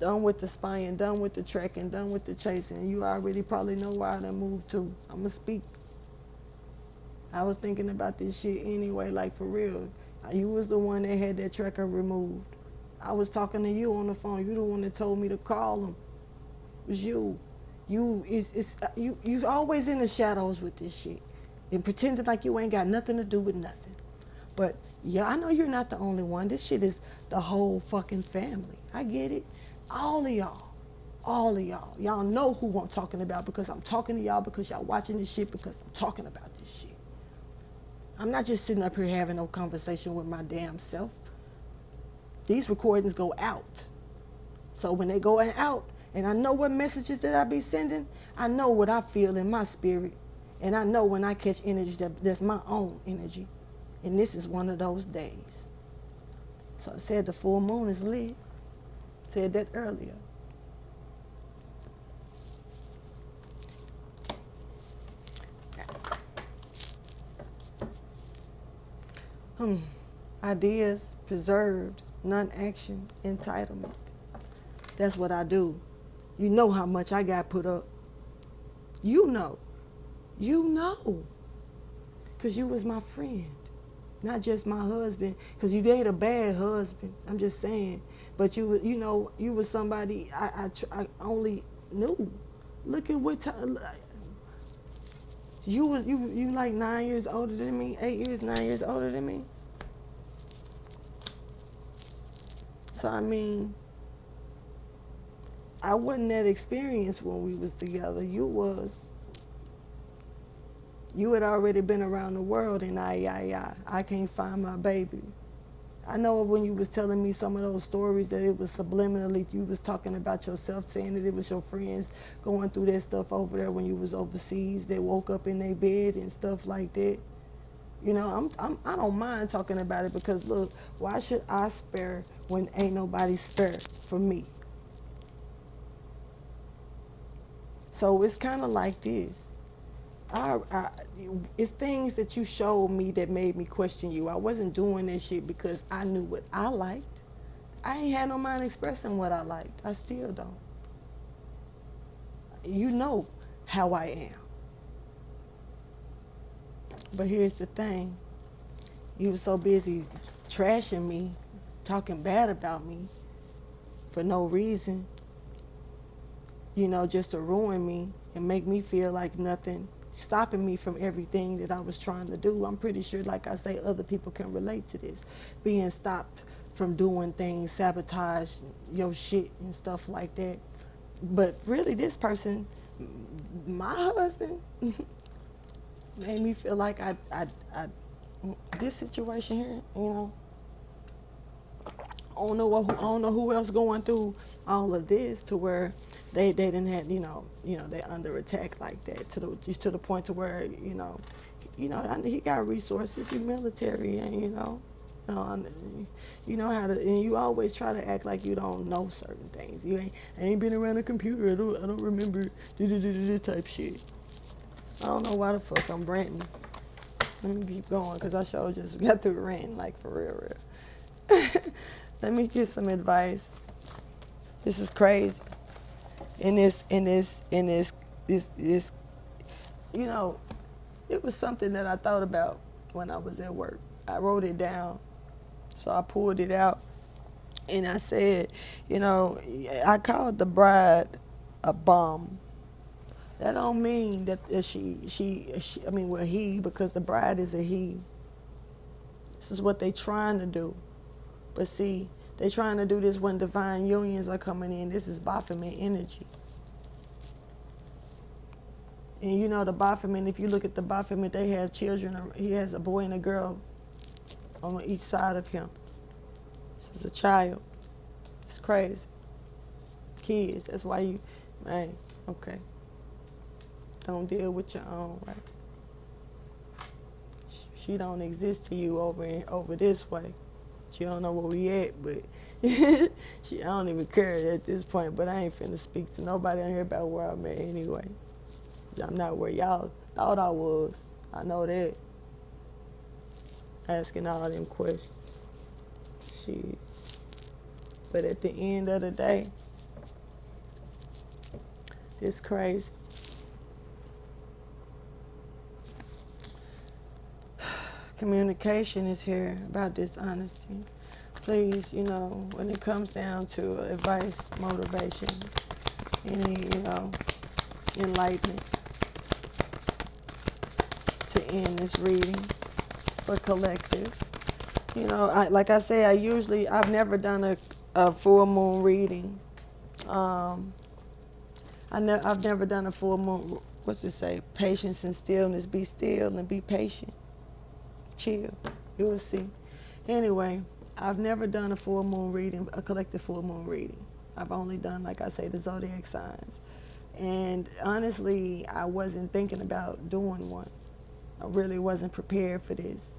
Speaker 1: Done with the spying, done with the tracking, done with the chasing. You already probably know where I done moved to. I'ma speak. I was thinking about this shit anyway, like for real. You was the one that had that tracker removed. I was talking to you on the phone. You the one that told me to call him. It was you. You always in the shadows with this shit and pretending like you ain't got nothing to do with nothing. But yeah, I know you're not the only one. This shit is the whole fucking family. I get it. All of y'all. Y'all know who I'm talking about because I'm talking to y'all because y'all watching this shit because I'm talking about this shit. I'm not just sitting up here having no conversation with my damn self. These recordings go out. So when they go out And I know what messages that I be sending. I know what I feel in my spirit. And I know when I catch energy that's my own energy. And this is one of those days. So I said the full moon is lit. Said that earlier. Ideas preserved, non-action, entitlement. That's what I do. You know how much I got put up. You know. You know. Because you was my friend. Not just my husband. Because you ain't a bad husband. I'm just saying. But you know, you was somebody I only knew. Look at what time. You like 9 years older than me, 8 years, 9 years older than me. So I mean, I wasn't that experienced when we was together. You was. You had already been around the world, and I can't find my baby. I know when you was telling me some of those stories that it was subliminally, you was talking about yourself, saying that it was your friends going through that stuff over there when you was overseas. They woke up in their bed and stuff like that. You know, I don't mind talking about it because look, why should I spare when ain't nobody spare for me? So it's kind of like this. It's things that you showed me that made me question you. I wasn't doing that shit because I knew what I liked. I ain't had no mind expressing what I liked. I still don't. You know how I am. But here's the thing. You were so busy trashing me, talking bad about me for no reason, you know, just to ruin me and make me feel like nothing, stopping me from everything that I was trying to do. I'm pretty sure, like I say, other people can relate to this. Being stopped from doing things, sabotage your shit and stuff like that. But really, this person, my husband, made me feel like I this situation here, you know, I don't know who else going through all of this to where they didn't have, you know they under attack like that to the point to where he got resources, he military, and you know how to, and you always try to act like you don't know certain things. I ain't been around a computer. I don't remember type shit. I don't know why the fuck I'm ranting. Let me keep going because I sure just got through ranting, like for real. Let me get some advice. This is crazy. In this, you know, it was something that I thought about when I was at work. I wrote it down. So I pulled it out and I said, I called the bride a bum. That don't mean that he, because the bride is a he. This is what they trying to do. But see, they trying to do this when divine unions are coming in. This is Baphomet energy. And you know the Baphomet, if you look at the Baphomet, they have children. He has a boy and a girl on each side of him. This is a child. It's crazy. Kids, that's why you, man, okay. Don't deal with your own, right? She don't exist to you over this way. She don't know where we at, but I don't even care at this point. But I ain't finna speak to nobody on here about where I'm at anyway. I'm not where y'all thought I was. I know that. Asking all them questions. Shit. But at the end of the day, it's crazy. Communication is here about dishonesty. Please, when it comes down to advice, motivation, any, enlightenment to end this reading for collective. Like I say, I've never done a full moon reading. I've never done a full moon, what's it say? Patience and stillness. Be still and be patient. Chill. You will see. Anyway, I've never done a full moon reading, a collective full moon reading. I've only done, like I say, the zodiac signs. And honestly, I wasn't thinking about doing one. I really wasn't prepared for this.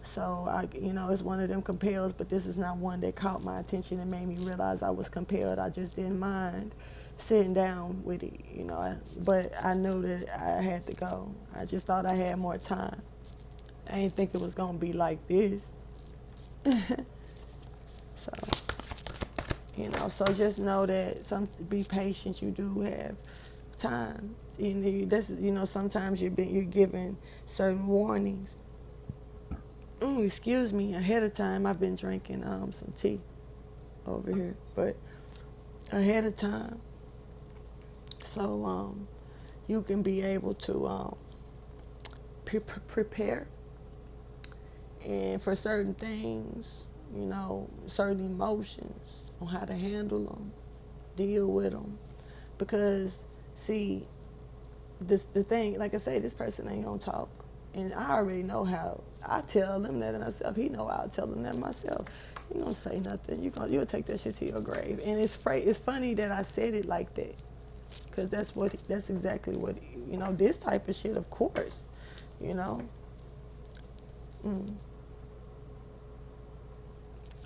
Speaker 1: So it's one of them compels, but this is not one that caught my attention and made me realize I was compelled. I just didn't mind sitting down with it, but I knew that I had to go. I just thought I had more time. I didn't think it was gonna be like this. So, so just know that be patient. You do have time. Sometimes you're given certain warnings. Excuse me, ahead of time. I've been drinking some tea over here, but ahead of time, so you can be able to prepare, and for certain things, certain emotions, on how to handle them, deal with them, because see, the thing, like I say, this person ain't gonna talk. And I already know how. I tell them that myself. He know I'll tell him that myself. You gonna say nothing. You'll take that shit to your grave. And it's funny that I said it like that, cause that's exactly what this type of shit. Of course, Yeah.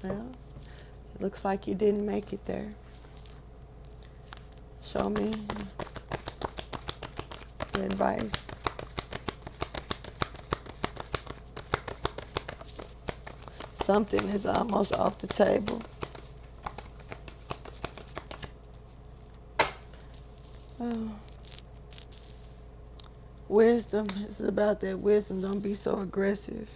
Speaker 1: It looks like you didn't make it there. Show me the advice. Something is almost off the table. Oh. Wisdom is about that wisdom. Don't be so aggressive,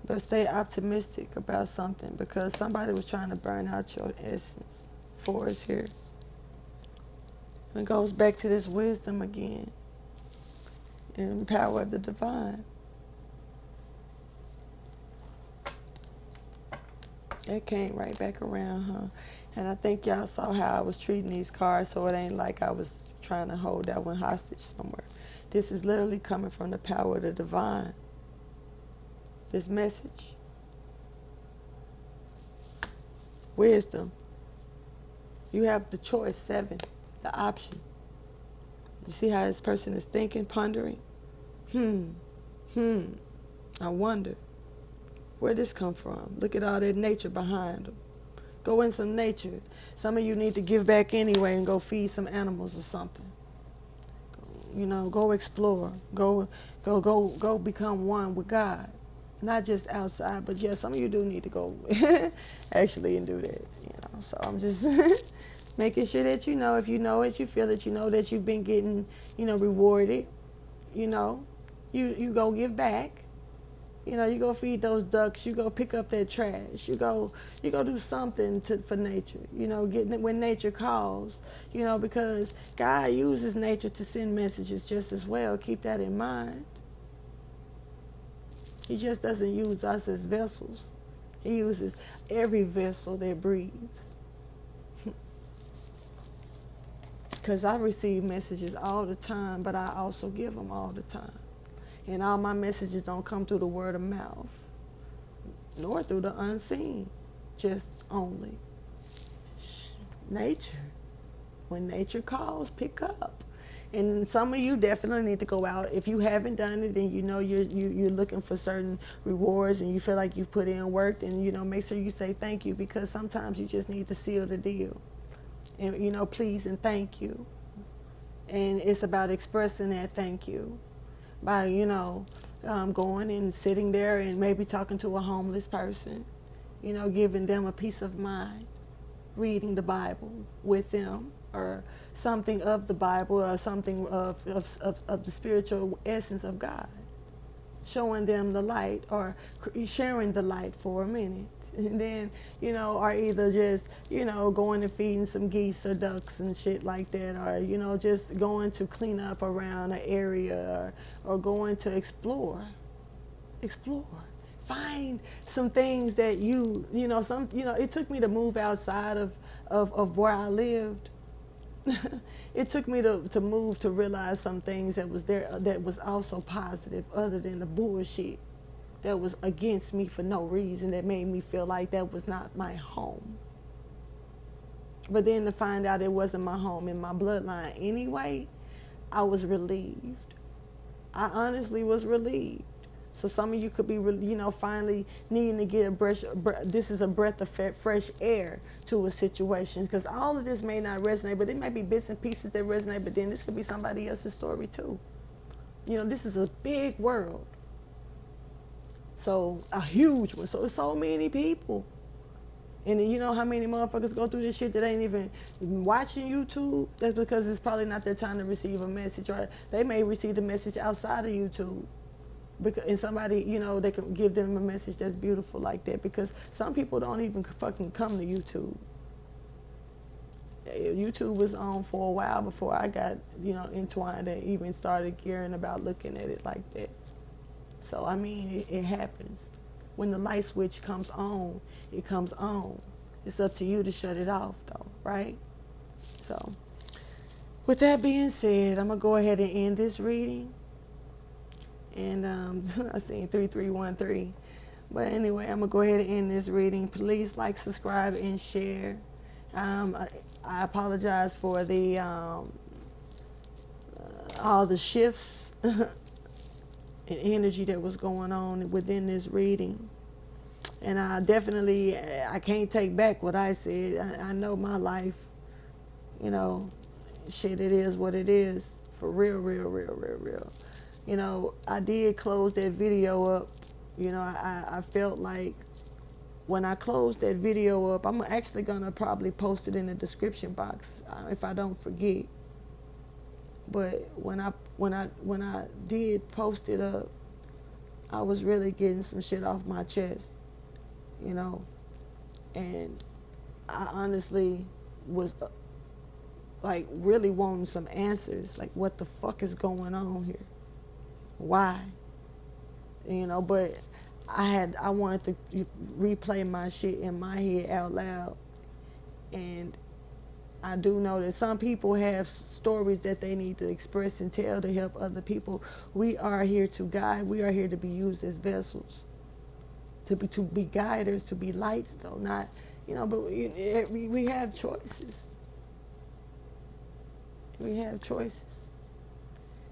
Speaker 1: but stay optimistic about something, because somebody was trying to burn out your essence. 4 is here. And it goes back to this wisdom again and power of the divine. It came right back around, huh? And I think y'all saw how I was treating these cards, so it ain't like I was trying to hold that one hostage somewhere. This is literally coming from the power of the divine. This message. Wisdom. You have the choice, 7, the option. You see how this person is thinking, pondering? I wonder. Where'd this come from? Look at all that nature behind them. Go in some nature. Some of you need to give back anyway and go feed some animals or something. Go explore. Go become one with God. Not just outside, but yeah, some of you do need to go actually and do that. So I'm just making sure that if you know it, you feel it, that you've been getting, rewarded. You go give back. You go feed those ducks. You go pick up that trash. You go do something for nature. Getting when nature calls. Because God uses nature to send messages just as well. Keep that in mind. He just doesn't use us as vessels. He uses every vessel that breathes. Because I receive messages all the time, but I also give them all the time. And all my messages don't come through the word of mouth, nor through the unseen, just only nature. When nature calls, pick up. And some of you definitely need to go out. If you haven't done it and you're looking for certain rewards and you feel like you've put in work, then make sure you say thank you, because sometimes you just need to seal the deal. And please and thank you. And it's about expressing that thank you by going and sitting there and maybe talking to a homeless person, giving them a peace of mind, reading the Bible with them, or something of the Bible, or something of the spiritual essence of God, showing them the light, or sharing the light for a minute. And then, or either just, going and feeding some geese or ducks and shit like that, or, just going to clean up around an area, or going to explore. Find some things that it took me to move outside of where I lived. It took me to move to realize some things that was there that was also positive, other than the bullshit that was against me for no reason, that made me feel like that was not my home. But then to find out it wasn't my home and my bloodline anyway, I was relieved. I honestly was relieved. So some of you could be, finally needing to get this is a breath of fresh air to a situation. Because all of this may not resonate, but it may be bits and pieces that resonate, but then this could be somebody else's story too. This is a big world. So, a huge one. So, it's so many people. And then you know how many motherfuckers go through this shit that ain't even watching YouTube? That's because it's probably not their time to receive a message. Or they may receive the message outside of YouTube. And somebody, they can give them a message that's beautiful like that. Because some people don't even fucking come to YouTube. YouTube was on for a while before I got, entwined and even started caring about looking at it like that. So, I mean, it happens. When the light switch comes on, it comes on. It's up to you to shut it off, though, right? So, with that being said, I'm going to go ahead and end this reading. And I seen 3313. But anyway, I'm going to go ahead and end this reading. Please like, subscribe, and share. I apologize for the all the shifts and energy that was going on within this reading. And I can't take back what I said. I know my life, shit, it is what it is. For real, real, real, real, real. I did close that video up. I felt like when I close that video up, I'm actually going to probably post it in the description box if I don't forget. But when I did post it up, I was really getting some shit off my chest, and I honestly was like really wanting some answers, like what the fuck is going on here? Why? But I wanted to replay my shit in my head out loud, and I do know that some people have stories that they need to express and tell to help other people. We are here to guide. We are here to be used as vessels, to be guiders, to be lights, though. Not, but we have choices. We have choices,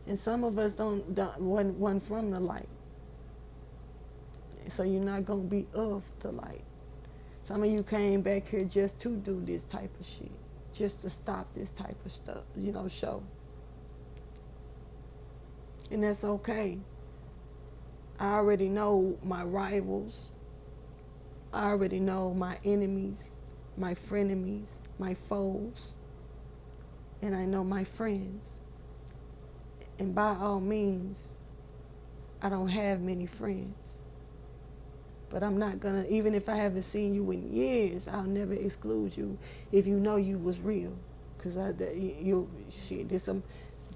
Speaker 1: and some of us don't one from the light. So you're not gonna be of the light. Some of you came back here just to do this type of shit. Just to stop this type of stuff, show. And that's okay. I already know my rivals. I already know my enemies, my frenemies, my foes. And I know my friends. And by all means, I don't have many friends. But I'm not gonna, even if I haven't seen you in years, I'll never exclude you if you know you was real. Cause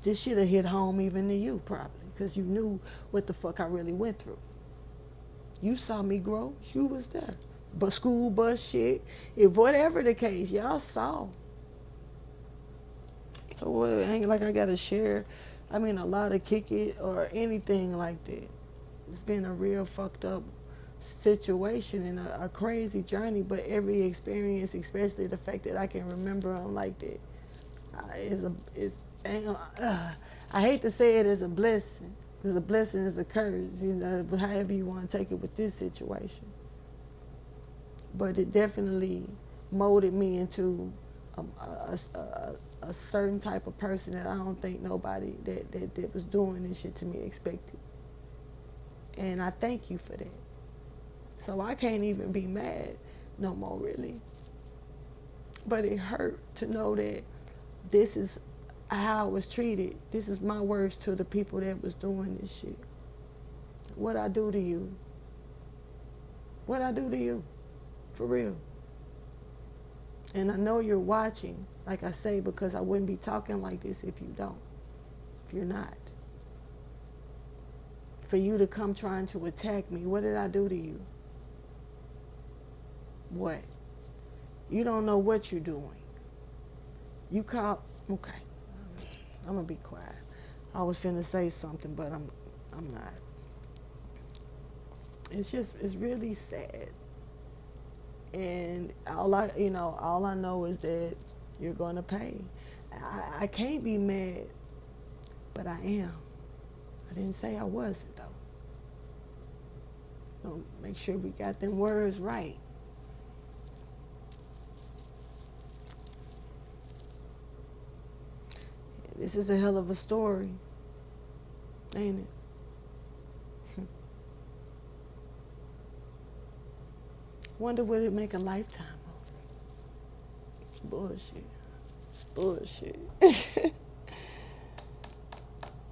Speaker 1: this should have hit home even to you probably, cause you knew what the fuck I really went through. You saw me grow, you was there. But school bus shit, if whatever the case, y'all saw. So it ain't like I gotta share, a lot of kick it or anything like that. It's been a real fucked up situation and a crazy journey, but every experience, especially the fact that I can remember them like that, I hate to say it as a blessing, because a blessing is a curse, however you want to take it with this situation. But it definitely molded me into a certain type of person that I don't think nobody that was doing this shit to me expected. And I thank you for that. So I can't even be mad no more, really. But it hurt to know that this is how I was treated. This is my words to the people that was doing this shit. What I do to you? What I do to you? For real. And I know you're watching, like I say, because I wouldn't be talking like this if you don't. If you're not. For you to come trying to attack me, what did I do to you? What? You don't know what you're doing. You call, okay. I'm gonna be quiet. I was finna say something, but I'm not. It's really sad. And all I know is that you're going to pay. I can't be mad, but I am. I didn't say I wasn't, though. Make sure we got them words right. This is a hell of a story, ain't it? Wonder would it make a lifetime movie? Bullshit.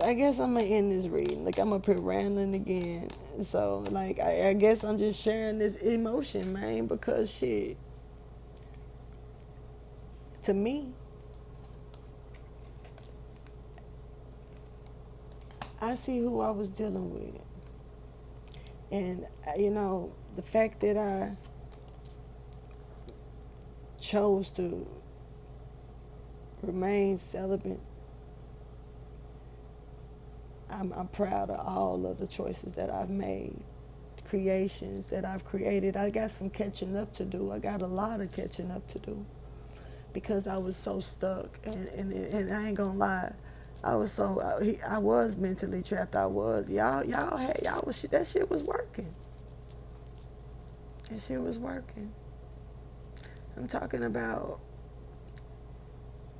Speaker 1: I guess I'm gonna end this reading. Like, I'm up here rambling again. So, like, I guess I'm just sharing this emotion, man, because shit, to me, I see who I was dealing with. And, the fact that I chose to remain celibate, I'm proud of all of the choices that I've made, creations that I've created. I got some catching up to do. I got a lot of catching up to do because I was so stuck. And I ain't gonna lie, I was mentally trapped. I was. That shit was working. That shit was working. I'm talking about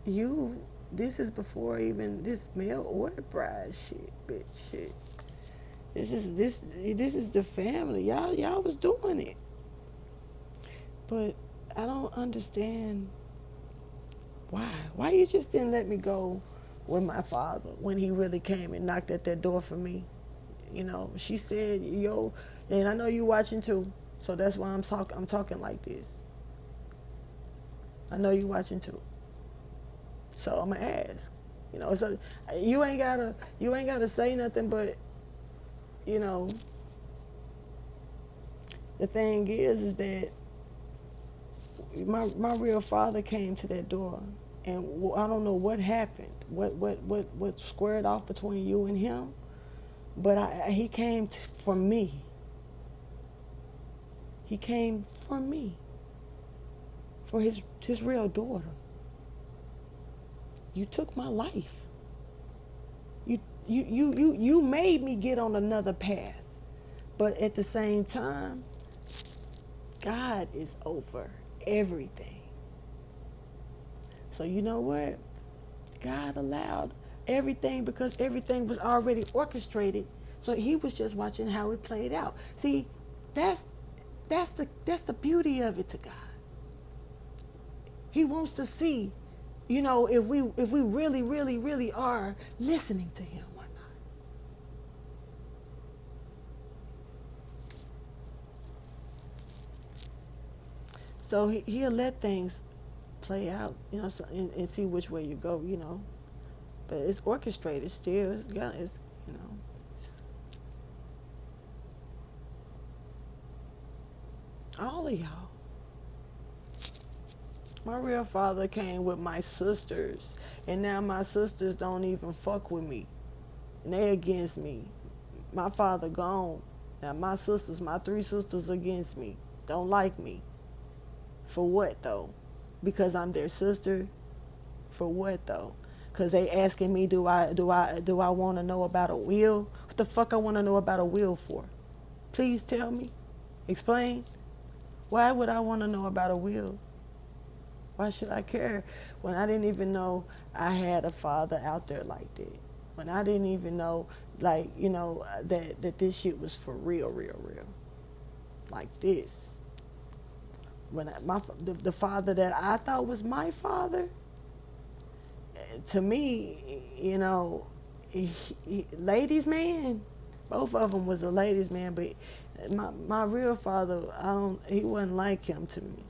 Speaker 1: you. This is before even this mail order bride shit, bitch. Shit. This is the family. Y'all was doing it. But I don't understand why. Why you just didn't let me go with my father when he really came and knocked at that door for me? She said, yo, and I know you watching too, so that's why I'm talking like this. I know you watching too. So I'm gonna ask. So you ain't gotta say nothing, but the thing is that my real father came to that door, and I don't know what happened, what squared off between you and him, but he came for me. He came for me, for his real daughter. You took my life. You made me get on another path. But at the same time, God is over everything. So you know what? God allowed everything because everything was already orchestrated. So he was just watching how it played out. See, that's the beauty of it to God. He wants to see, if we really, really, really are listening to him or not. So he'll let things play out, and see which way you go, But it's orchestrated still. It's all of y'all. My real father came with my sisters, and now my sisters don't even fuck with me. And they against me. My father gone. Now my 3 sisters against me. Don't like me. For what though? Because I'm their sister? For what though? Because they asking me, do I want to know about a will? What the fuck I want to know about a will for? Please tell me. Explain. Why would I want to know about a will? Why should I care when I didn't even know I had a father out there like that? When I didn't even know, that this shit was for real, real, real. Like this. When the father that I thought was my father, to me, ladies man, both of them was a ladies man, but my real father, he wasn't like him to me.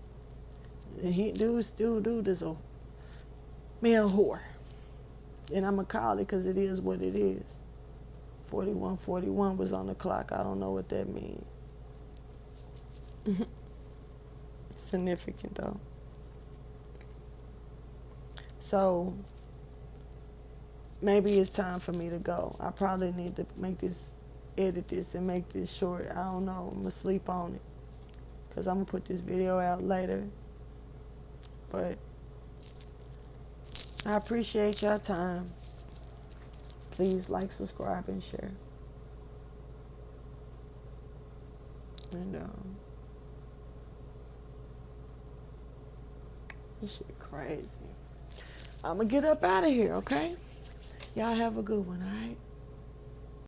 Speaker 1: Dude is a male whore. And I'm going to call it because it is what it is. 4141 was on the clock. I don't know what that means. Significant though. So maybe it's time for me to go. I probably need to edit this and make this short. I don't know. I'm going to sleep on it. because I'm going to put this video out later. But I appreciate your time. Please like, subscribe, and share. And this shit crazy. I'm going to get up out of here, okay? Y'all have a good one, all right?